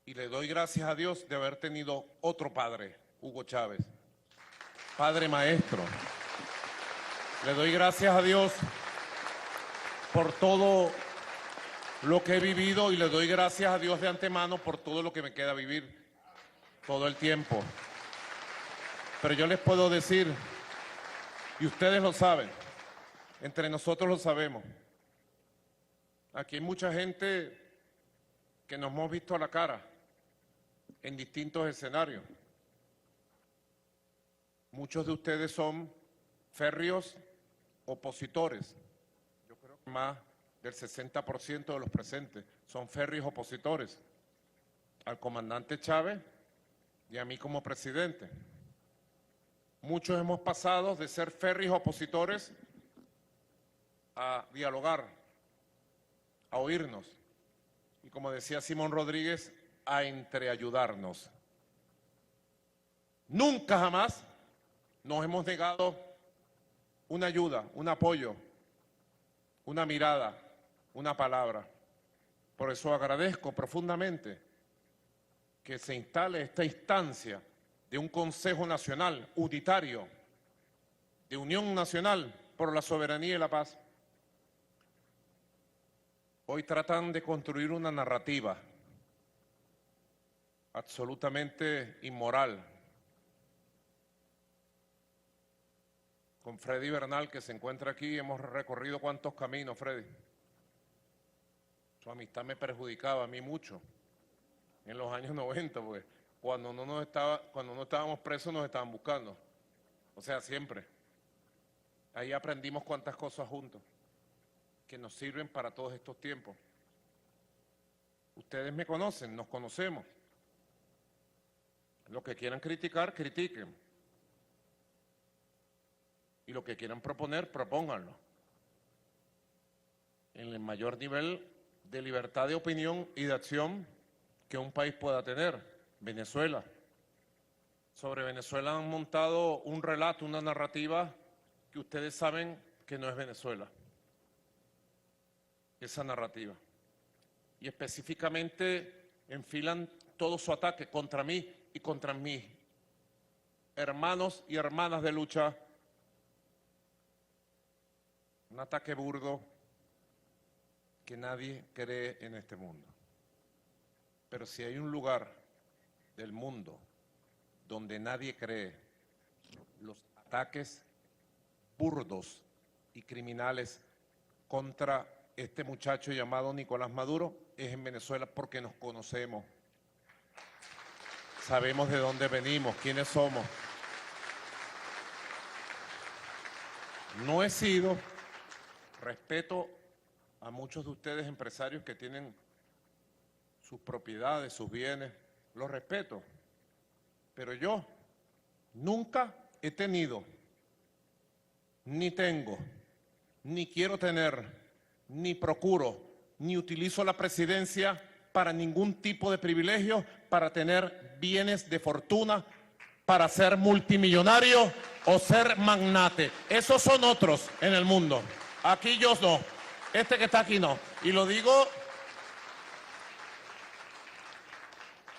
Y le doy gracias a Dios de haber tenido otro padre, Hugo Chávez, padre maestro. Le doy gracias a Dios por todo lo que he vivido y le doy gracias a Dios de antemano por todo lo que me queda vivir todo el tiempo. Pero yo les puedo decir, y ustedes lo saben, entre nosotros lo sabemos, aquí hay mucha gente que nos hemos visto a la cara en distintos escenarios. Muchos de ustedes son férreos opositores. Yo creo que más del 60% de los presentes son férreos opositores al comandante Chávez y a mí como presidente. Muchos hemos pasado de ser férreos opositores a dialogar, a oírnos y, como decía Simón Rodríguez, a entreayudarnos. Nunca jamás nos hemos negado una ayuda, un apoyo, una mirada, una palabra. Por eso agradezco profundamente que se instale esta instancia de un Consejo Nacional unitario, de Unión Nacional por la Soberanía y la Paz. Hoy tratan de construir una narrativa absolutamente inmoral. Con Freddy Bernal, que se encuentra aquí, hemos recorrido cuántos caminos, Freddy. Su amistad me perjudicaba a mí mucho en los años 90, pues cuando no estábamos presos nos estaban buscando. O sea, siempre. Ahí aprendimos cuántas cosas juntos que nos sirven para todos estos tiempos. Ustedes me conocen, nos conocemos. Lo que quieran criticar, critiquen. Y lo que quieran proponer, propónganlo. En el mayor nivel de libertad de opinión y de acción que un país pueda tener, Venezuela. Sobre Venezuela han montado un relato, una narrativa que ustedes saben que no es Venezuela. Esa narrativa. Y específicamente enfilan todo su ataque contra mí y contra mis hermanos y hermanas de lucha, un ataque burdo que nadie cree en este mundo. Pero si hay un lugar del mundo donde nadie cree los ataques burdos y criminales contra este muchacho llamado Nicolás Maduro, es en Venezuela, porque nos conocemos. Sabemos de dónde venimos, quiénes somos. No he sido, respeto a muchos de ustedes empresarios que tienen sus propiedades, sus bienes, los respeto, pero yo nunca he tenido, ni tengo, ni quiero tener, ni procuro, ni utilizo la presidencia para ningún tipo de privilegio, para tener bienes de fortuna, para ser multimillonario o ser magnate. Esos son otros en el mundo. Aquí yo no. Este que está aquí no. Y lo digo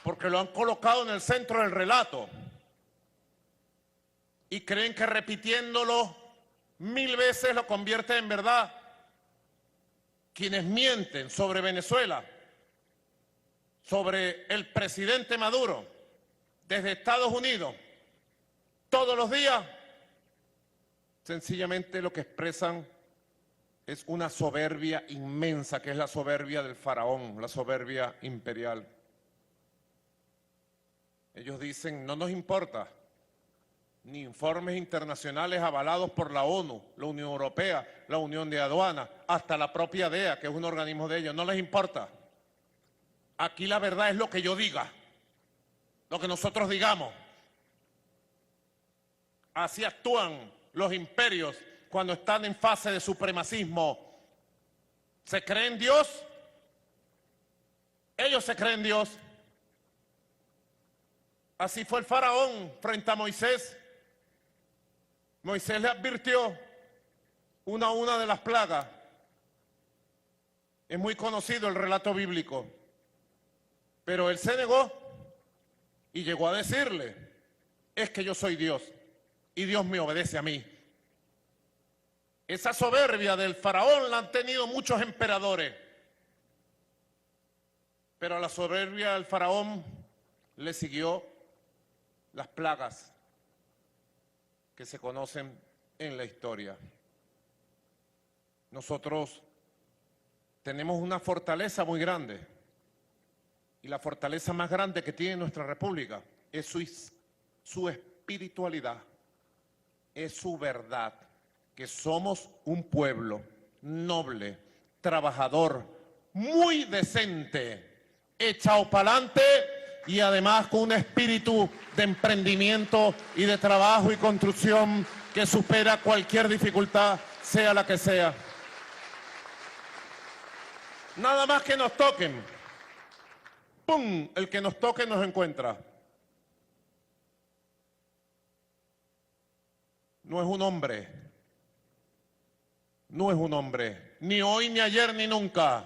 porque lo han colocado en el centro del relato. Y creen que repitiéndolo 1000 veces lo convierte en verdad. Quienes mienten sobre Venezuela, sobre el presidente Maduro, desde Estados Unidos, todos los días, sencillamente lo que expresan es una soberbia inmensa, que es la soberbia del faraón, la soberbia imperial. Ellos dicen, no nos importa, ni informes internacionales avalados por la ONU, la Unión Europea, la Unión de Aduanas, hasta la propia DEA, que es un organismo de ellos, no les importa. Aquí la verdad es lo que yo diga, lo que nosotros digamos. Así actúan los imperios cuando están en fase de supremacismo. ¿Se creen Dios? Ellos se creen Dios. Así fue el faraón frente a Moisés. Moisés le advirtió una a una de las plagas. Es muy conocido el relato bíblico. Pero él se negó y llegó a decirle, es que yo soy Dios y Dios me obedece a mí. Esa soberbia del faraón la han tenido muchos emperadores. Pero a la soberbia del faraón le siguió las plagas que se conocen en la historia. Nosotros tenemos una fortaleza muy grande, y la fortaleza más grande que tiene nuestra república es su espiritualidad, es su verdad, que somos un pueblo noble, trabajador, muy decente, echado para adelante y además con un espíritu de emprendimiento y de trabajo y construcción que supera cualquier dificultad, sea la que sea. Nada más que nos toquen, ¡pum!, el que nos toque nos encuentra. No es un hombre, no es un hombre, ni hoy, ni ayer, ni nunca.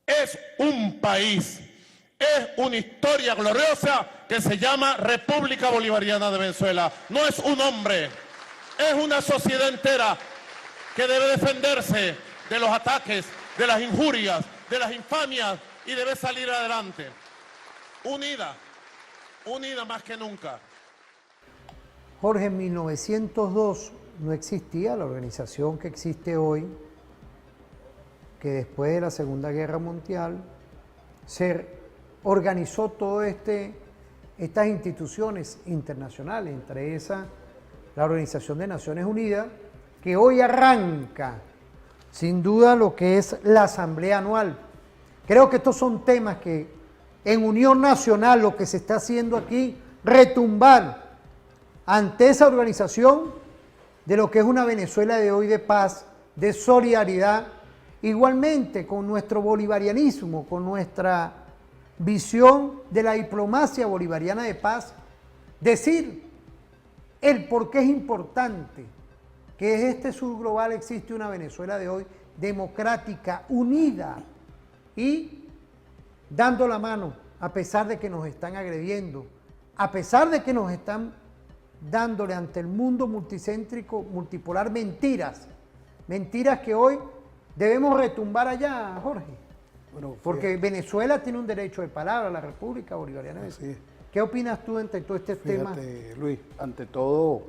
Es un país, es una historia gloriosa que se llama República Bolivariana de Venezuela. No es un hombre, es una sociedad entera que debe defenderse de los ataques, de las injurias, de las infamias y debe salir adelante. Unida, unida más que nunca. Jorge, en 1902 no existía la organización que existe hoy, que después de la Segunda Guerra Mundial se organizó todas estas instituciones internacionales, entre esas la Organización de Naciones Unidas, que hoy arranca sin duda lo que es la Asamblea Anual. Creo que estos son temas que en unión nacional lo que se está haciendo aquí, retumbar ante esa organización de lo que es una Venezuela de hoy de paz, de solidaridad, igualmente con nuestro bolivarianismo, con nuestra visión de la diplomacia bolivariana de paz, decir el por qué es importante que en este sur global existe una Venezuela de hoy democrática, unida y dando la mano a pesar de que nos están agrediendo a pesar de que nos están dándole ante el mundo multicéntrico, multipolar, mentiras que hoy debemos retumbar allá, Jorge. Bueno, porque Venezuela tiene un derecho de palabra, la República Bolivariana. Así. ¿Qué opinas tú entre todo este tema? Luis, ante todo,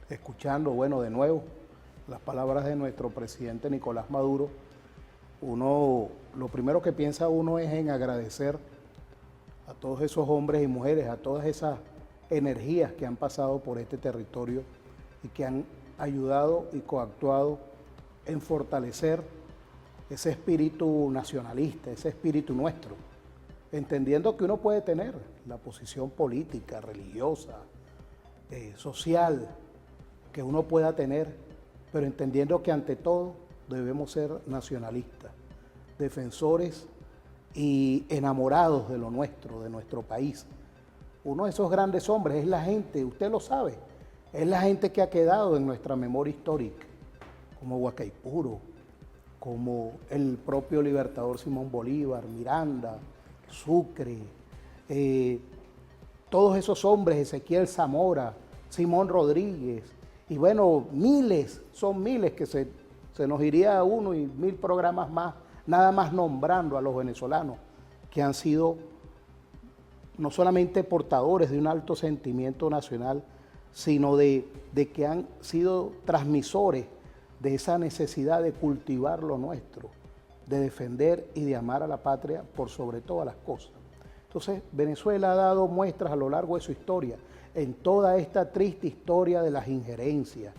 escuchando, bueno, de nuevo, las palabras de nuestro presidente Nicolás Maduro, lo primero que piensa uno es en agradecer a todos esos hombres y mujeres, a todas esas energías que han pasado por este territorio y que han ayudado y coactuado en fortalecer ese espíritu nacionalista, ese espíritu nuestro, entendiendo que uno puede tener la posición política, religiosa, social, que uno pueda tener, pero entendiendo que ante todo debemos ser nacionalistas, defensores y enamorados de lo nuestro, de nuestro país. Uno de esos grandes hombres es la gente, usted lo sabe, es la gente que ha quedado en nuestra memoria histórica, como Huacaipuro, como el propio libertador Simón Bolívar, Miranda, Sucre, todos esos hombres, Ezequiel Zamora, Simón Rodríguez, y bueno, son miles que se nos iría a uno y 1000 programas más, nada más nombrando a los venezolanos que han sido no solamente portadores de un alto sentimiento nacional, sino de que han sido transmisores de esa necesidad de cultivar lo nuestro, de defender y de amar a la patria por sobre todas las cosas. Entonces, Venezuela ha dado muestras a lo largo de su historia, en toda esta triste historia de las injerencias,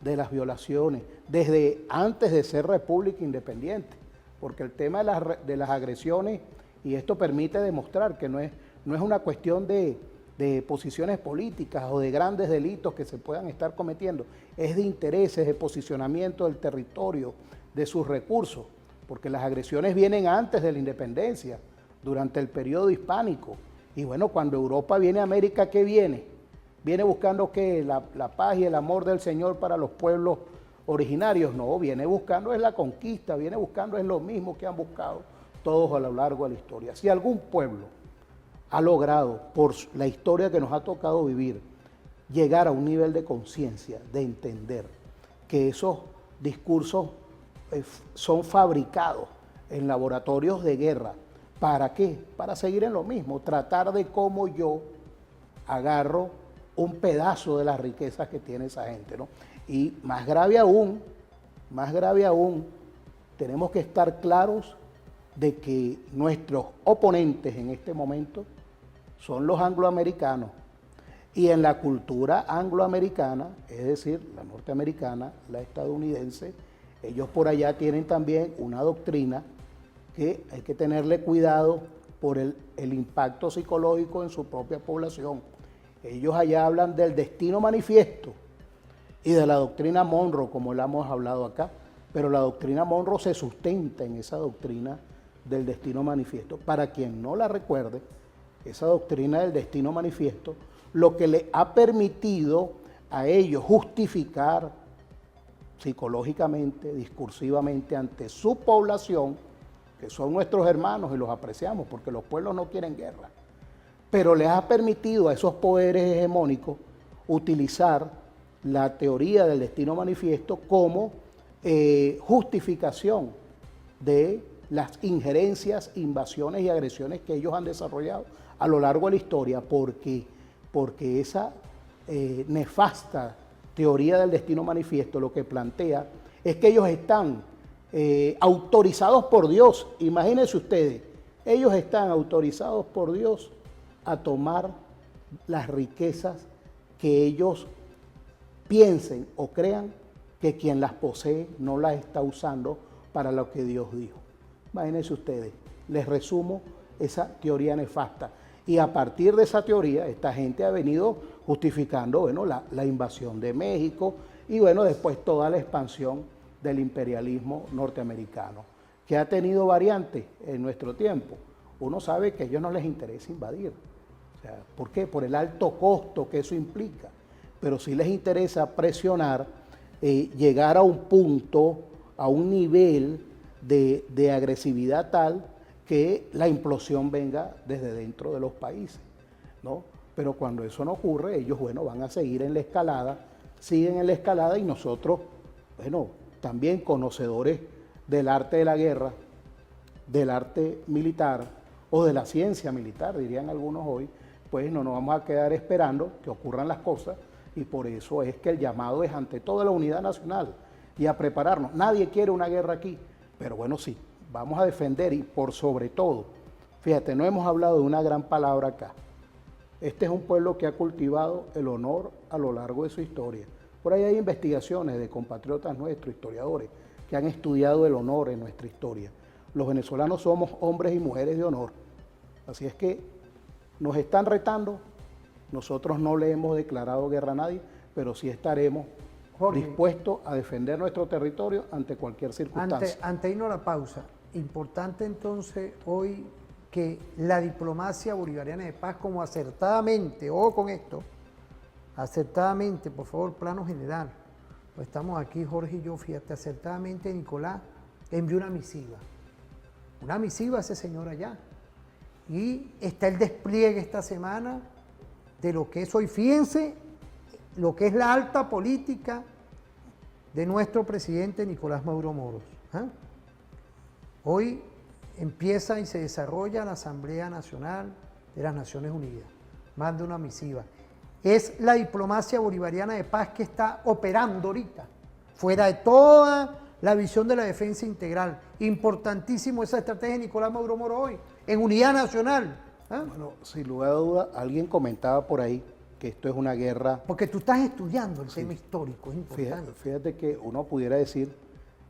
de las violaciones, desde antes de ser república independiente, porque el tema de las agresiones, y esto permite demostrar que no es una cuestión de posiciones políticas o de grandes delitos que se puedan estar cometiendo, es de intereses, de posicionamiento del territorio, de sus recursos, porque las agresiones vienen antes de la independencia, durante el periodo hispánico, y bueno, cuando Europa viene a América, ¿qué viene? Viene buscando ¿qué? La paz y el amor del Señor para los pueblos originarios. No, viene buscando es la conquista, viene buscando es lo mismo que han buscado todos a lo largo de la historia. Si algún pueblo ha logrado, por la historia que nos ha tocado vivir, llegar a un nivel de conciencia, de entender que esos discursos son fabricados en laboratorios de guerra. ¿Para qué? Para seguir en lo mismo, tratar de cómo yo agarro un pedazo de las riquezas que tiene esa gente, ¿no? Y más grave aún, tenemos que estar claros de que nuestros oponentes en este momento son los angloamericanos. Y en la cultura angloamericana, es decir, la norteamericana, la estadounidense, ellos por allá tienen también una doctrina que hay que tenerle cuidado por el impacto psicológico en su propia población. Ellos allá hablan del destino manifiesto y de la doctrina Monroe, como la hemos hablado acá, pero la doctrina Monroe se sustenta en esa doctrina del destino manifiesto. Para quien no la recuerde, esa doctrina del destino manifiesto, lo que le ha permitido a ellos justificar psicológicamente, discursivamente ante su población, que son nuestros hermanos y los apreciamos porque los pueblos no quieren guerra, pero les ha permitido a esos poderes hegemónicos utilizar la teoría del destino manifiesto como justificación de las injerencias, invasiones y agresiones que ellos han desarrollado a lo largo de la historia, porque esa nefasta teoría del destino manifiesto lo que plantea es que ellos están autorizados por Dios. Imagínense ustedes, ellos están autorizados por Dios a tomar las riquezas que ellos piensen o crean que quien las posee no las está usando para lo que Dios dijo. Imagínense ustedes, les resumo esa teoría nefasta. Y a partir de esa teoría, esta gente ha venido justificando, bueno, la invasión de México y bueno, después toda la expansión del imperialismo norteamericano, que ha tenido variantes en nuestro tiempo. Uno sabe que a ellos no les interesa invadir. O sea, ¿por qué? Por el alto costo que eso implica. Pero sí les interesa presionar, llegar a un punto, a un nivel de agresividad tal que la implosión venga desde dentro de los países, ¿no? Pero cuando eso no ocurre, ellos, bueno, van a seguir en la escalada, siguen en la escalada y nosotros, bueno, también conocedores del arte de la guerra, del arte militar o de la ciencia militar, dirían algunos hoy, pues no nos vamos a quedar esperando que ocurran las cosas y por eso es que el llamado es ante toda la unidad nacional y a prepararnos. Nadie quiere una guerra aquí, pero bueno, sí, vamos a defender y por sobre todo, fíjate, no hemos hablado de una gran palabra acá. Este es un pueblo que ha cultivado el honor a lo largo de su historia. Por ahí hay investigaciones de compatriotas nuestros, historiadores, que han estudiado el honor en nuestra historia. Los venezolanos somos hombres y mujeres de honor. Así es que nos están retando, nosotros no le hemos declarado guerra a nadie, pero sí estaremos dispuestos a defender nuestro territorio ante cualquier circunstancia. Ante irnos a la pausa, importante entonces hoy que la diplomacia bolivariana de paz, como acertadamente, ojo con esto, acertadamente, por favor, plano general, pues estamos aquí Jorge y yo, fíjate, acertadamente Nicolás envió una misiva a ese señor allá, y está el despliegue esta semana de lo que es hoy, fíjense, lo que es la alta política de nuestro presidente Nicolás Maduro Moros. Hoy empieza y se desarrolla la Asamblea Nacional de las Naciones Unidas, manda una misiva. Es la diplomacia bolivariana de paz que está operando ahorita, fuera de toda la visión de la defensa integral. Importantísimo esa estrategia de Nicolás Maduro Moros hoy, en unidad nacional. Bueno, sin lugar a duda, alguien comentaba por ahí que esto es una guerra. Porque tú estás estudiando el tema histórico, es importante. Fíjate que uno pudiera decir,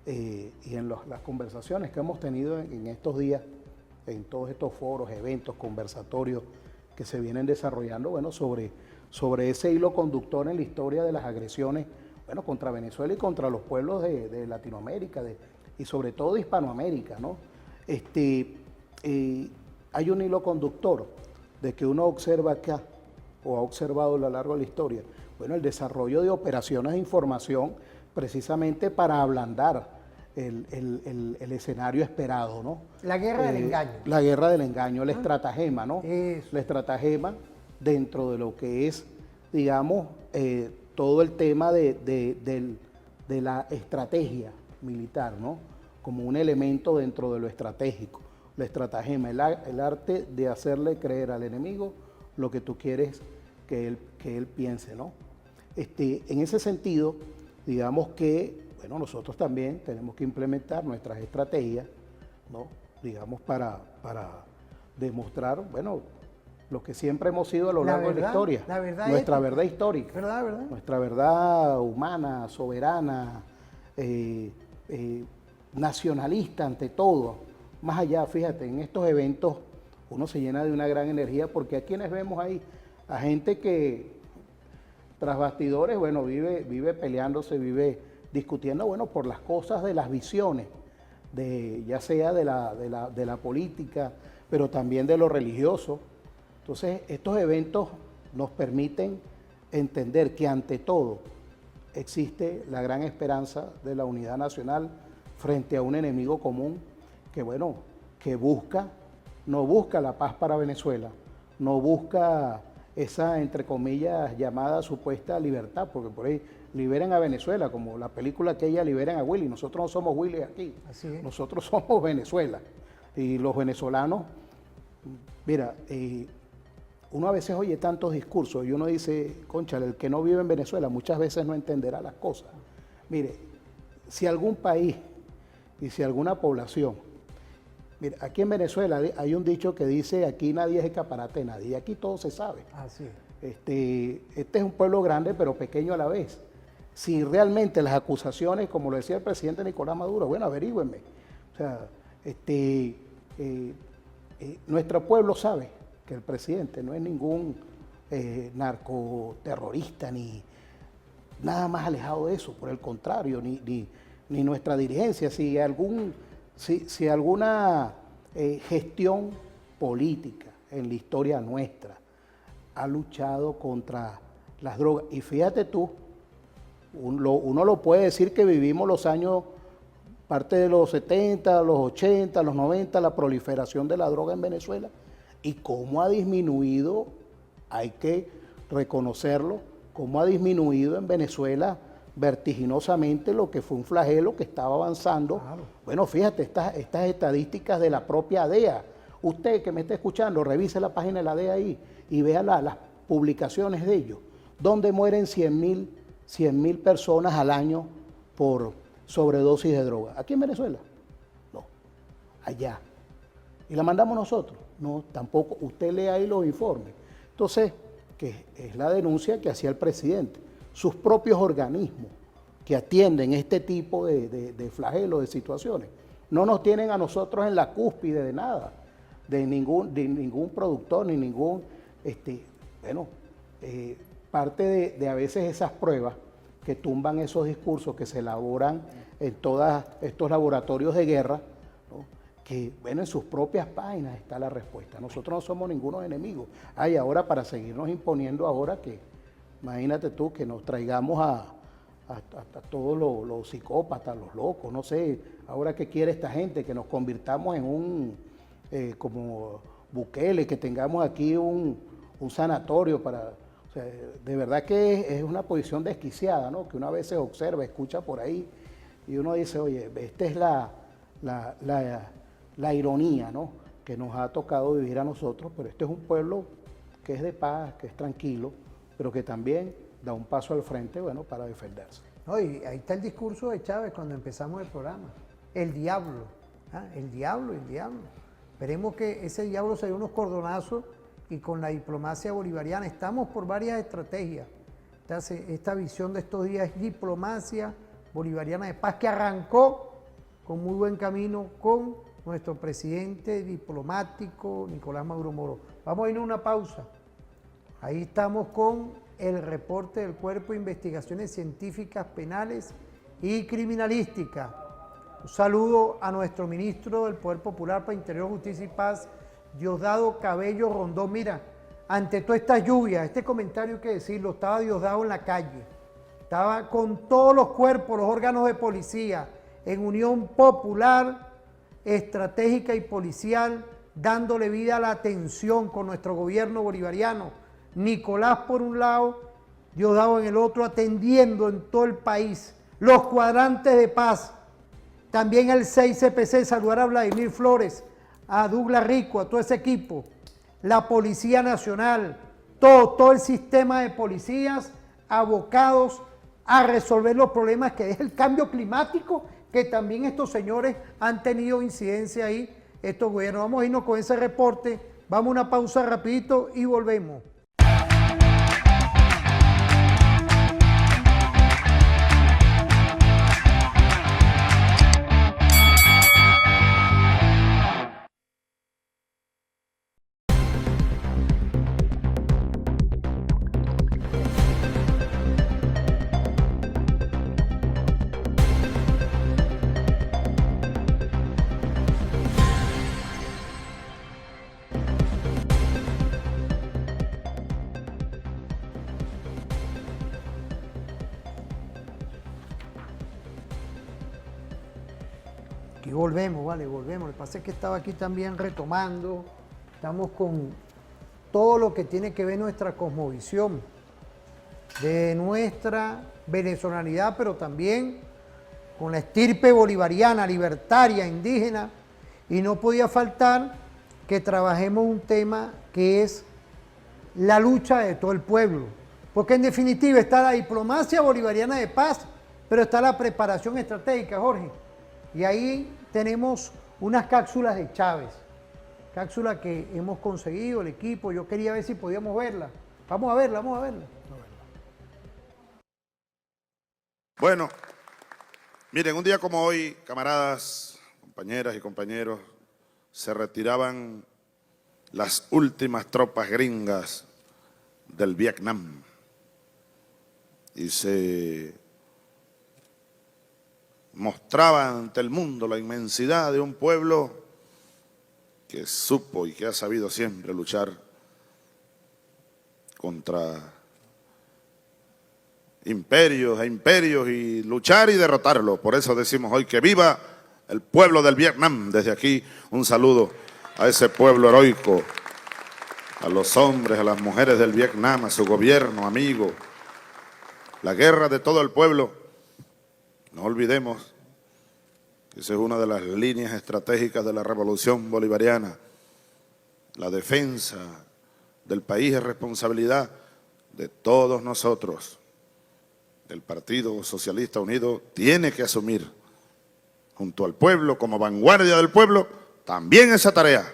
y en las conversaciones que hemos tenido en estos días, en todos estos foros, eventos, conversatorios que se vienen desarrollando, bueno, sobre ese hilo conductor en la historia de las agresiones, bueno, contra Venezuela y contra los pueblos de Latinoamérica y sobre todo de Hispanoamérica, ¿no? Hay un hilo conductor de que uno observa acá, o ha observado a lo largo de la historia, bueno, el desarrollo de operaciones de información precisamente para ablandar el escenario esperado, ¿no? La guerra del engaño. La guerra del engaño, el estratagema, ¿no? Eso. La estratagema dentro de lo que es, digamos, todo el tema de la estrategia militar, ¿no? Como un elemento dentro de lo estratégico. La estratagema, el arte de hacerle creer al enemigo lo que tú quieres que él piense, ¿no? En ese sentido, digamos que, bueno, nosotros también tenemos que implementar nuestras estrategias, ¿no? Digamos, para demostrar, bueno, lo que siempre hemos sido a lo largo de la historia. La verdad nuestra verdad histórica. ¿Verdad? Nuestra verdad humana, soberana, nacionalista ante todo. Más allá, fíjate, en estos eventos uno se llena de una gran energía porque a quienes vemos ahí, a gente que tras bastidores, bueno, vive peleándose, vive discutiendo, bueno, por las cosas de las visiones, ya sea de la política, pero también de lo religioso. Entonces, estos eventos nos permiten entender que ante todo existe la gran esperanza de la unidad nacional frente a un enemigo común que, bueno, que no busca la paz para Venezuela, no busca esa, entre comillas, llamada supuesta libertad, porque por ahí liberen a Venezuela, como la película aquella, liberen a Willy. Nosotros no somos Willy aquí, nosotros somos Venezuela. Y los venezolanos, mira, uno a veces oye tantos discursos y uno dice, cónchale, el que no vive en Venezuela muchas veces no entenderá las cosas. Mire, si algún país y si alguna población, mira, aquí en Venezuela hay un dicho que dice, aquí nadie es escaparate de nadie, y aquí todo se sabe. Así es. Este es un pueblo grande pero pequeño a la vez. Si realmente las acusaciones, como lo decía el presidente Nicolás Maduro, bueno, averígüenme. O sea, nuestro pueblo sabe que el presidente no es ningún narcoterrorista ni nada más alejado de eso, por el contrario, ni nuestra dirigencia. Si alguna gestión política en la historia nuestra ha luchado contra las drogas, y fíjate tú, uno lo puede decir que vivimos los años, parte de los 70, los 80, los 90, la proliferación de la droga en Venezuela, y cómo ha disminuido hay que reconocerlo, cómo ha disminuido en Venezuela vertiginosamente lo que fue un flagelo que estaba avanzando. Claro. Bueno, fíjate, estas estadísticas de la propia DEA. Usted que me está escuchando, revise la página de la DEA ahí y vea las publicaciones de ellos, donde mueren 100.000 personas al año por sobredosis de droga. ¿Aquí en Venezuela? No, allá. ¿Y la mandamos nosotros? No, tampoco. Usted lee ahí los informes. Entonces, que es la denuncia que hacía el presidente. Sus propios organismos que atienden este tipo de flagelos, de situaciones, no nos tienen a nosotros en la cúspide de nada, de ningún productor, ni ningún, parte de a veces esas pruebas que tumban esos discursos que se elaboran en todos estos laboratorios de guerra, ¿no? Que, bueno, en sus propias páginas está la respuesta. Nosotros no somos ningunos enemigos. Hay ahora para seguirnos imponiendo ahora que, imagínate tú, que nos traigamos a todos los psicópatas, los locos, no sé, ahora qué quiere esta gente, que nos convirtamos en como Bukele, que tengamos aquí un sanatorio para... O sea, de verdad que es una posición desquiciada, ¿no? Que uno a veces observa, escucha por ahí, y uno dice, oye, esta es la ironía, ¿no? Que nos ha tocado vivir a nosotros, pero este es un pueblo que es de paz, que es tranquilo, pero que también da un paso al frente, bueno, para defenderse. No, y ahí está el discurso de Chávez cuando empezamos el programa. El diablo, el diablo. Esperemos que ese diablo se dé unos cordonazos y con la diplomacia bolivariana estamos por varias estrategias. Esta visión de estos días es diplomacia bolivariana de paz que arrancó con muy buen camino con nuestro presidente diplomático Nicolás Maduro Moro. Vamos a ir a una pausa. Ahí estamos con el reporte del Cuerpo de Investigaciones Científicas Penales y Criminalística. Un saludo a nuestro ministro del Poder Popular para Interior, Justicia y Paz, Diosdado Cabello Rondón. Mira, ante toda esta lluvia, este comentario hay que decirlo, estaba Diosdado en la calle, estaba con todos los cuerpos, los órganos de policía, en unión popular, estratégica y policial, dándole vida a la atención con nuestro gobierno bolivariano. Nicolás por un lado, Diosdado en el otro, atendiendo en todo el país los cuadrantes de paz. También el 6CPC, saludar a Vladimir Flores, a Douglas Rico, a todo ese equipo, la Policía Nacional, todo el sistema de policías abocados a resolver los problemas que es el cambio climático, que también estos señores han tenido incidencia ahí, estos gobiernos. Vamos a irnos con ese reporte, vamos a una pausa rapidito y volvemos. Y volvemos, volvemos. Lo que pasa es que estaba aquí también retomando, estamos con todo lo que tiene que ver nuestra cosmovisión, de nuestra venezolanidad, pero también con la estirpe bolivariana, libertaria, indígena, y no podía faltar que trabajemos un tema que es la lucha de todo el pueblo, porque en definitiva está la diplomacia bolivariana de paz, pero está la preparación estratégica, Jorge, y ahí tenemos unas cápsulas de Chávez, cápsula que hemos conseguido, el equipo, yo quería ver si podíamos verla. Vamos a verla. Bueno, miren, un día como hoy, camaradas, compañeras y compañeros, se retiraban las últimas tropas gringas del Vietnam y se mostraba ante el mundo la inmensidad de un pueblo que supo y que ha sabido siempre luchar contra imperios e imperios y luchar y derrotarlos. Por eso decimos hoy que viva el pueblo del Vietnam. Desde aquí un saludo a ese pueblo heroico a los hombres, a las mujeres del Vietnam, a su gobierno, amigo. La guerra de todo el pueblo. No olvidemos que esa es una de las líneas estratégicas de la revolución bolivariana. La defensa del país es responsabilidad de todos nosotros. El Partido Socialista Unido tiene que asumir, junto al pueblo, como vanguardia del pueblo, también esa tarea.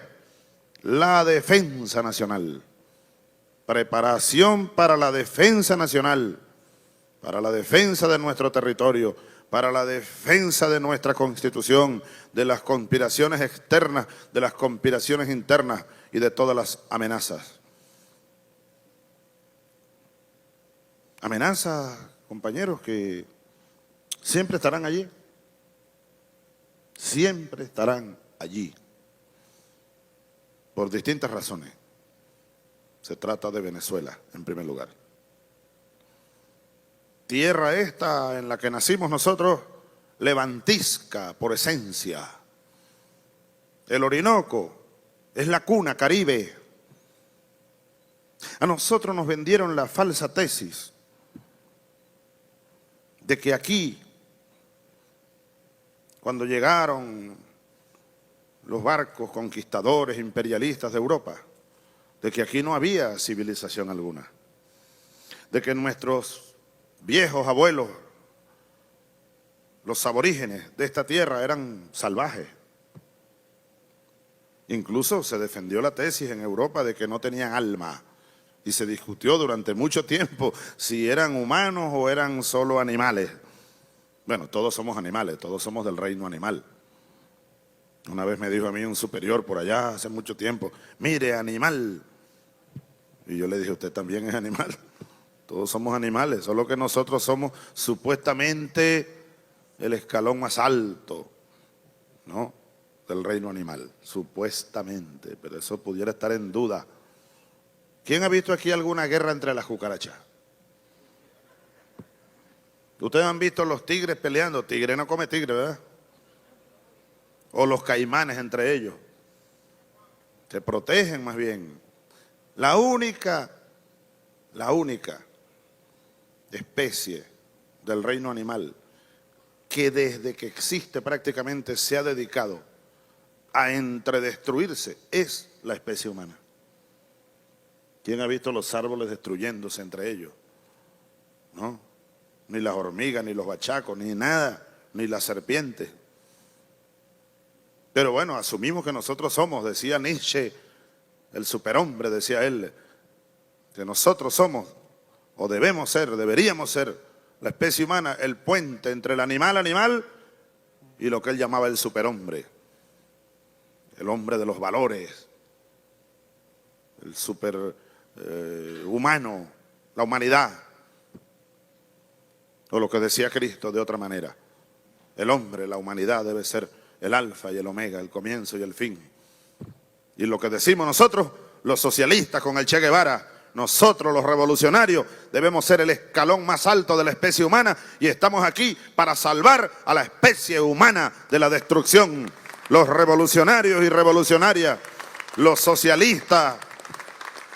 La defensa nacional. Preparación para la defensa nacional, para la defensa de nuestro territorio, para la defensa de nuestra Constitución, de las conspiraciones externas, de las conspiraciones internas y de todas las amenazas. Amenazas, compañeros, que siempre estarán allí. Siempre estarán allí. Por distintas razones. Se trata de Venezuela, en primer lugar. Tierra esta en la que nacimos nosotros, levantisca por esencia. El Orinoco es la cuna caribe. A nosotros nos vendieron la falsa tesis de que aquí, cuando llegaron los barcos conquistadores, imperialistas de Europa, de que aquí no había civilización alguna, de que nuestros viejos abuelos, los aborígenes de esta tierra eran salvajes. Incluso se defendió la tesis en Europa de que no tenían alma y se discutió durante mucho tiempo si eran humanos o eran solo animales. Bueno, todos somos animales, todos somos del reino animal. Una vez me dijo a mí un superior por allá hace mucho tiempo, mire, animal. Y yo le dije, usted también es animal. Todos somos animales, solo que nosotros somos supuestamente el escalón más alto, ¿no?, del reino animal, supuestamente, pero eso pudiera estar en duda. ¿Quién ha visto aquí alguna guerra entre las cucarachas? Ustedes han visto los tigres peleando. Tigre no come tigre, ¿verdad? O los caimanes entre ellos. Se protegen más bien. La única especie del reino animal que desde que existe prácticamente se ha dedicado a entredestruirse es la especie humana. ¿Quién ha visto los árboles destruyéndose entre ellos? ¿No? Ni las hormigas, ni los bachacos, ni nada, ni las serpientes. Pero bueno, asumimos que nosotros somos, decía Nietzsche, el superhombre, decía él, que nosotros somos, o debemos ser, deberíamos ser, la especie humana, el puente entre el animal y lo que él llamaba el superhombre, el hombre de los valores, el superhumano, la humanidad, o lo que decía Cristo de otra manera, el hombre, la humanidad debe ser el alfa y el omega, el comienzo y el fin. Y lo que decimos nosotros, los socialistas con el Che Guevara, nosotros los revolucionarios debemos ser el escalón más alto de la especie humana y estamos aquí para salvar a la especie humana de la destrucción. Los revolucionarios y revolucionarias, los socialistas,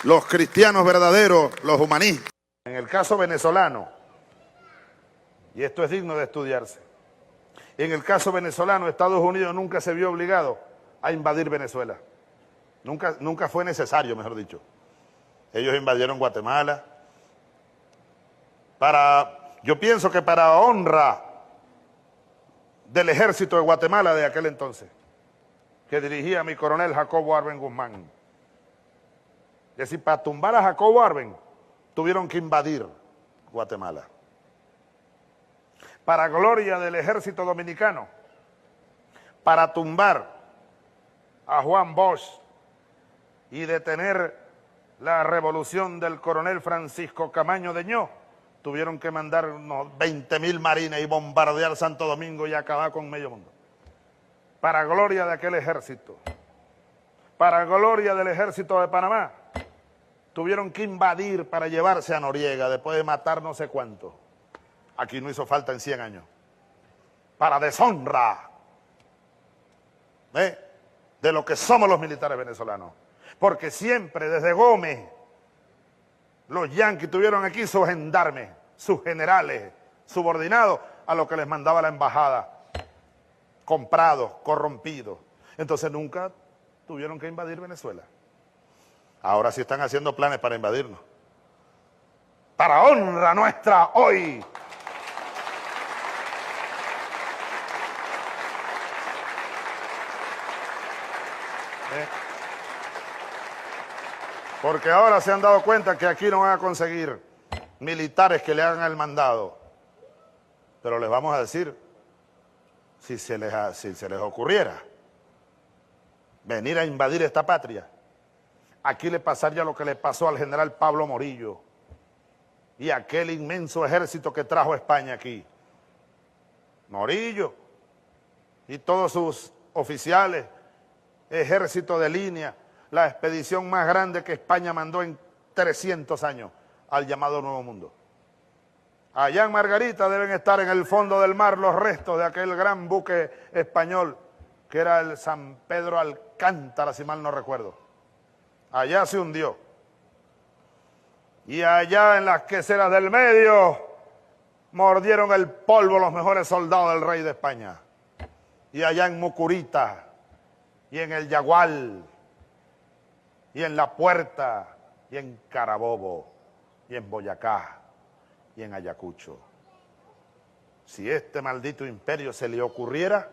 los cristianos verdaderos, los humanistas. En el caso venezolano, y esto es digno de estudiarse, en el caso venezolano, Estados Unidos nunca se vio obligado a invadir Venezuela. Nunca fue necesario, mejor dicho. Ellos invadieron Guatemala. Yo pienso que para honra del ejército de Guatemala de aquel entonces, que dirigía mi coronel Jacobo Arben Guzmán. Es decir, para tumbar a Jacobo Arben, tuvieron que invadir Guatemala. Para gloria del ejército dominicano, para tumbar a Juan Bosch y detener la revolución del coronel Francisco Camaño Deñó, tuvieron que mandar unos 20.000 marines y bombardear Santo Domingo y acabar con medio mundo. Para gloria de aquel ejército, para gloria del ejército de Panamá, tuvieron que invadir para llevarse a Noriega después de matar no sé cuánto. Aquí no hizo falta en 100 años. Para deshonra de lo que somos los militares venezolanos. Porque siempre, desde Gómez, los yanquis tuvieron aquí sus gendarmes, sus generales, subordinados a lo que les mandaba la embajada, comprados, corrompidos. Entonces nunca tuvieron que invadir Venezuela. Ahora sí están haciendo planes para invadirnos. Para honra nuestra hoy. Porque ahora se han dado cuenta que aquí no van a conseguir militares que le hagan el mandado. Pero les vamos a decir, si se les ocurriera venir a invadir esta patria, aquí le pasaría lo que le pasó al general Pablo Morillo y aquel inmenso ejército que trajo España aquí. Morillo y todos sus oficiales, ejército de línea, la expedición más grande que España mandó en 300 años al llamado Nuevo Mundo. Allá en Margarita deben estar en el fondo del mar los restos de aquel gran buque español que era el San Pedro Alcántara, si mal no recuerdo. Allá se hundió. Y allá en las queseras del medio mordieron el polvo los mejores soldados del rey de España. Y allá en Mucurita, y en el Yagual, y en La Puerta, y en Carabobo, y en Boyacá, y en Ayacucho. Si este maldito imperio se le ocurriera,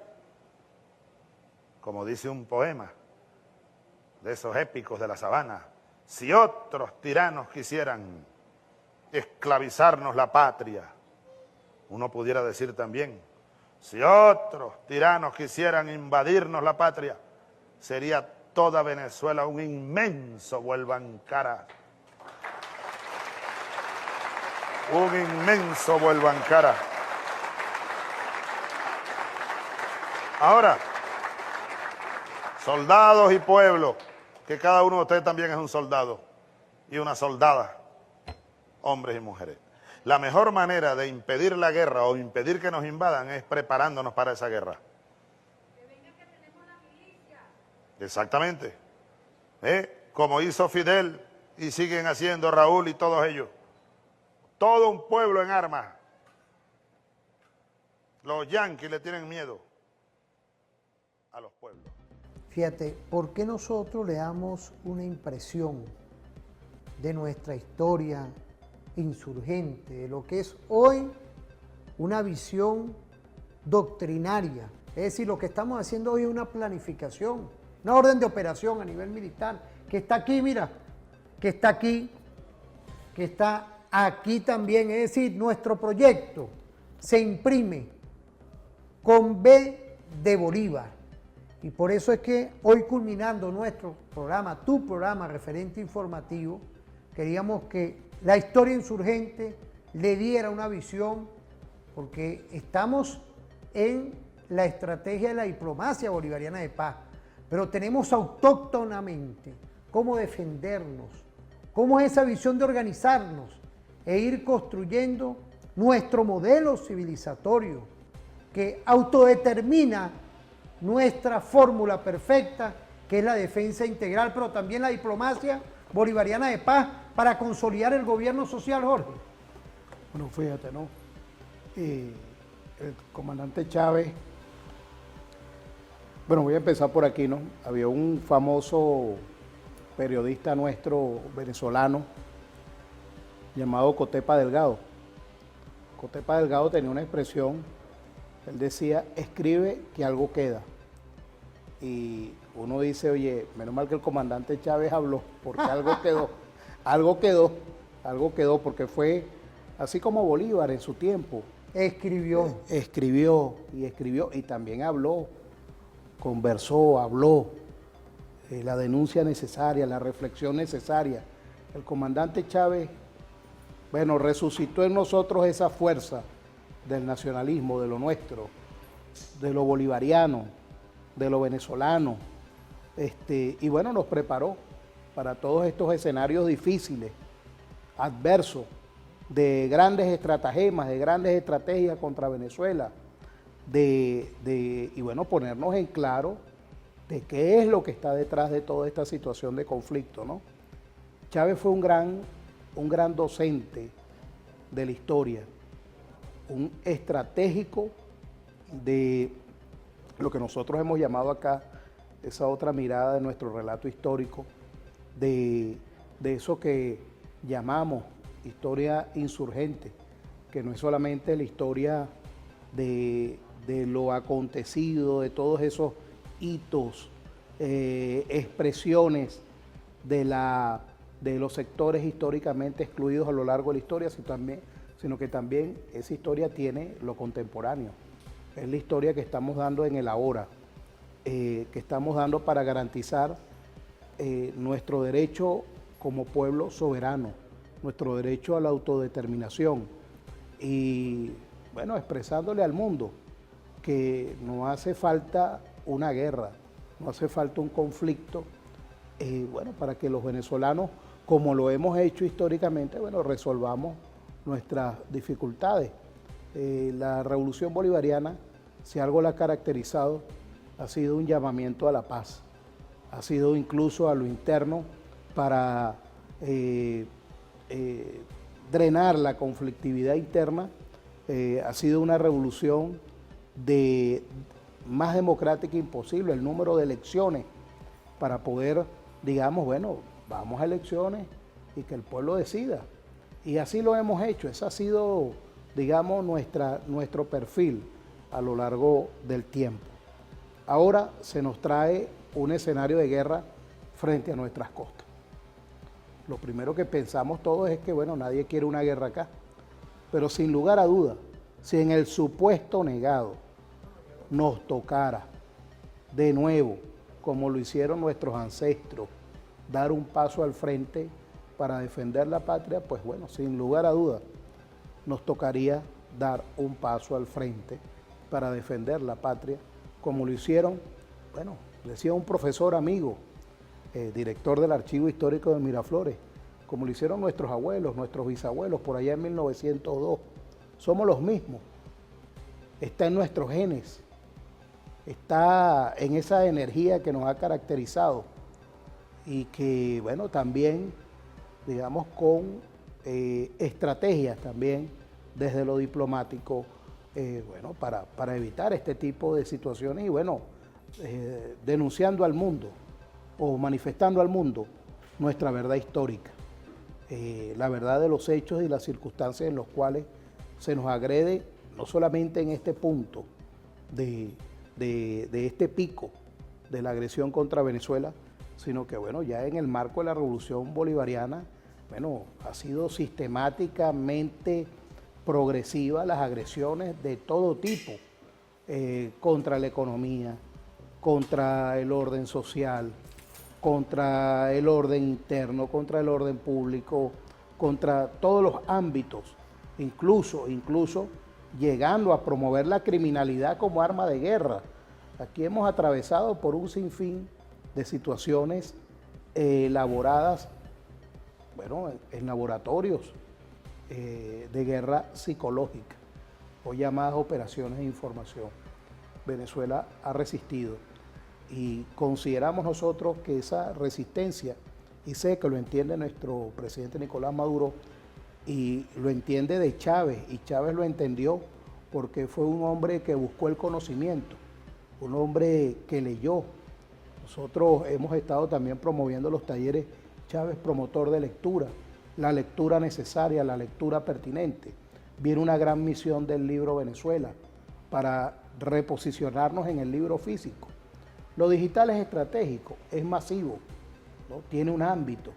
como dice un poema de esos épicos de la sabana, si otros tiranos quisieran esclavizarnos la patria, uno pudiera decir también, si otros tiranos quisieran invadirnos la patria, sería toda Venezuela un inmenso vuelvancara. Un inmenso vuelvancara. Ahora, soldados y pueblo, que cada uno de ustedes también es un soldado y una soldada, hombres y mujeres. La mejor manera de impedir la guerra o impedir que nos invadan es preparándonos para esa guerra. Exactamente. Como hizo Fidel y siguen haciendo Raúl y todos ellos. Todo un pueblo en armas. Los yanquis le tienen miedo a los pueblos. Fíjate, ¿por qué nosotros le damos una impresión de nuestra historia insurgente, de lo que es hoy una visión doctrinaria? Es decir, lo que estamos haciendo hoy es una planificación, una orden de operación a nivel militar, que está aquí, mira, que está aquí, que está aquí también. Es decir, nuestro proyecto se imprime con B de Bolívar. Y por eso es que hoy, culminando nuestro programa, tu programa referente informativo, queríamos que la historia insurgente le diera una visión, porque estamos en la estrategia de la diplomacia bolivariana de paz, pero tenemos autóctonamente cómo defendernos, cómo es esa visión de organizarnos e ir construyendo nuestro modelo civilizatorio que autodetermina nuestra fórmula perfecta, que es la defensa integral, pero también la diplomacia bolivariana de paz para consolidar el gobierno social, Jorge. Bueno, fíjate, ¿no? El comandante Chávez, bueno, voy a empezar por aquí, ¿no? Había un famoso periodista nuestro venezolano llamado Cotepa Delgado. Cotepa Delgado tenía una expresión, él decía, escribe que algo queda. Y uno dice, oye, menos mal que el comandante Chávez habló, porque algo quedó, algo quedó, porque fue así como Bolívar en su tiempo. Escribió y también habló, conversó, habló, la denuncia necesaria, la reflexión necesaria. El comandante Chávez, bueno, resucitó en nosotros esa fuerza del nacionalismo, de lo nuestro, de lo bolivariano, de lo venezolano, y bueno, nos preparó para todos estos escenarios difíciles, adversos, de grandes estratagemas, de grandes estrategias contra Venezuela, y bueno, ponernos en claro de qué es lo que está detrás de toda esta situación de conflicto, ¿no? Chávez fue un gran docente de la historia, un estratégico de lo que nosotros hemos llamado acá, esa otra mirada de nuestro relato histórico, de eso que llamamos historia insurgente, que no es solamente la historia de lo acontecido, de todos esos hitos, expresiones de los sectores históricamente excluidos a lo largo de la historia, sino que también esa historia tiene lo contemporáneo. Es la historia que estamos dando en el ahora, que estamos dando para garantizar nuestro derecho como pueblo soberano, nuestro derecho a la autodeterminación y, bueno, expresándole al mundo que no hace falta una guerra, no hace falta un conflicto, bueno, para que los venezolanos, como lo hemos hecho históricamente, bueno, resolvamos nuestras dificultades. La revolución bolivariana, si algo la ha caracterizado, ha sido un llamamiento a la paz, ha sido incluso a lo interno para drenar la conflictividad interna, ha sido una revolución más democrática imposible, el número de elecciones para poder, digamos, bueno, vamos a elecciones y que el pueblo decida. Y así lo hemos hecho, ese ha sido, digamos, nuestro perfil a lo largo del tiempo. Ahora se nos trae un escenario de guerra frente a nuestras costas. Lo primero que pensamos todos es que, bueno, nadie quiere una guerra acá, pero sin lugar a duda, si en el supuesto negado nos tocara de nuevo, como lo hicieron nuestros ancestros, dar un paso al frente para defender la patria, pues bueno, sin lugar a duda, nos tocaría dar un paso al frente para defender la patria, como lo hicieron, bueno, decía un profesor amigo, director del Archivo Histórico de Miraflores, como lo hicieron nuestros abuelos, nuestros bisabuelos, por allá en 1902. Somos los mismos. Está en nuestros genes, está en esa energía que nos ha caracterizado y que, bueno, también, digamos, con estrategias también desde lo diplomático, bueno, para evitar este tipo de situaciones y, bueno, denunciando al mundo o manifestando al mundo nuestra verdad histórica, la verdad de los hechos y las circunstancias en los cuales se nos agrede, no solamente en este punto de este pico de la agresión contra Venezuela, sino que, bueno, ya en el marco de la revolución bolivariana, bueno, ha sido sistemáticamente progresiva las agresiones de todo tipo contra la economía, contra el orden social, contra el orden interno, contra el orden público, contra todos los ámbitos, incluso llegando a promover la criminalidad como arma de guerra. Aquí hemos atravesado por un sinfín de situaciones elaboradas, bueno, en laboratorios de guerra psicológica o llamadas operaciones de información. Venezuela ha resistido y consideramos nosotros que esa resistencia, y sé que lo entiende nuestro presidente Nicolás Maduro y lo entiende de Chávez, y Chávez lo entendió porque fue un hombre que buscó el conocimiento, un hombre que leyó. Nosotros hemos estado también promoviendo los talleres Chávez Promotor de Lectura, la lectura necesaria, la lectura pertinente. Viene una gran misión del libro Venezuela para reposicionarnos en el libro físico. Lo digital es estratégico, es masivo, ¿no? Tiene un ámbito,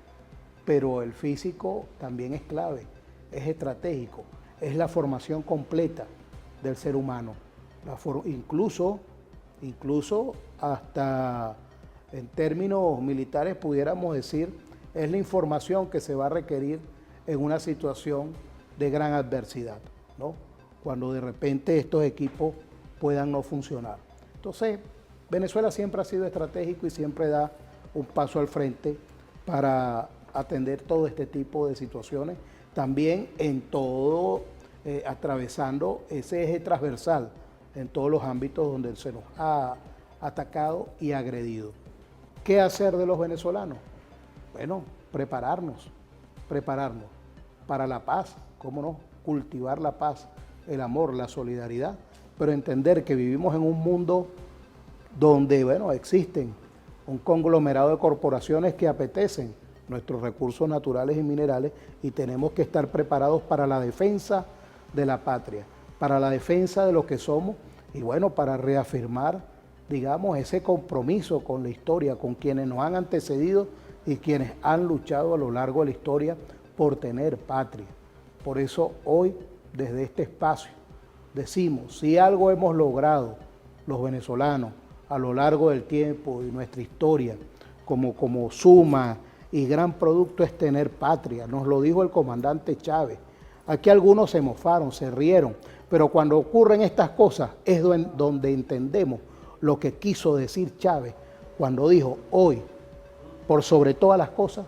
pero el físico también es clave, es estratégico, es la formación completa del ser humano. Incluso hasta en términos militares pudiéramos decir, es la información que se va a requerir en una situación de gran adversidad, ¿no? Cuando de repente estos equipos puedan no funcionar. Entonces, Venezuela siempre ha sido estratégico y siempre da un paso al frente para atender todo este tipo de situaciones, también en todo, atravesando ese eje transversal en todos los ámbitos donde se nos ha atacado y agredido. ¿Qué hacer de los venezolanos? Bueno, prepararnos para la paz, ¿cómo no? Cultivar la paz, el amor, la solidaridad, pero entender que vivimos en un mundo donde, bueno, existen un conglomerado de corporaciones que apetecen nuestros recursos naturales y minerales y tenemos que estar preparados para la defensa de la patria, para la defensa de lo que somos y bueno, para reafirmar, digamos, ese compromiso con la historia, con quienes nos han antecedido y quienes han luchado a lo largo de la historia por tener patria. Por eso hoy, desde este espacio, decimos, si algo hemos logrado los venezolanos a lo largo del tiempo y nuestra historia, como suma y gran producto es tener patria, nos lo dijo el comandante Chávez. Aquí algunos se mofaron, se rieron, pero cuando ocurren estas cosas es donde entendemos lo que quiso decir Chávez cuando dijo, hoy, por sobre todas las cosas,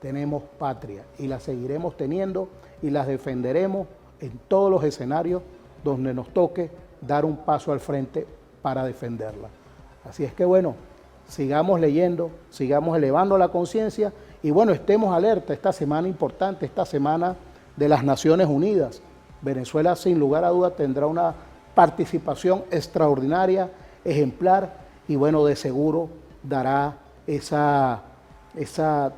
tenemos patria y la seguiremos teniendo y las defenderemos en todos los escenarios donde nos toque dar un paso al frente para defenderla. Así es que bueno, sigamos leyendo, sigamos elevando la conciencia y bueno, estemos alerta esta semana importante, esta semana de las Naciones Unidas. Venezuela sin lugar a duda tendrá una participación extraordinaria, ejemplar y bueno, de seguro dará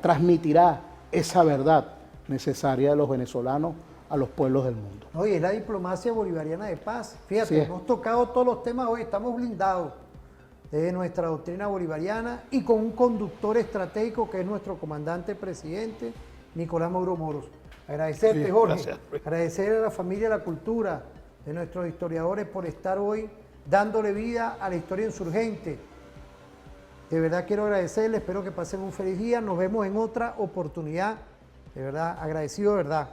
transmitirá esa verdad necesaria de los venezolanos a los pueblos del mundo. Oye, es la diplomacia bolivariana de paz. Fíjate, Sí. hemos tocado todos los temas hoy, estamos blindados de nuestra doctrina bolivariana y con un conductor estratégico que es nuestro comandante presidente, Nicolás Maduro Moros. Agradecerte, Sí, Jorge. gracias. Agradecer a la familia de la cultura, de nuestros historiadores por estar hoy dándole vida a la historia insurgente. De verdad quiero agradecerles, espero que pasen un feliz día. Nos vemos en otra oportunidad. De verdad, agradecido de verdad.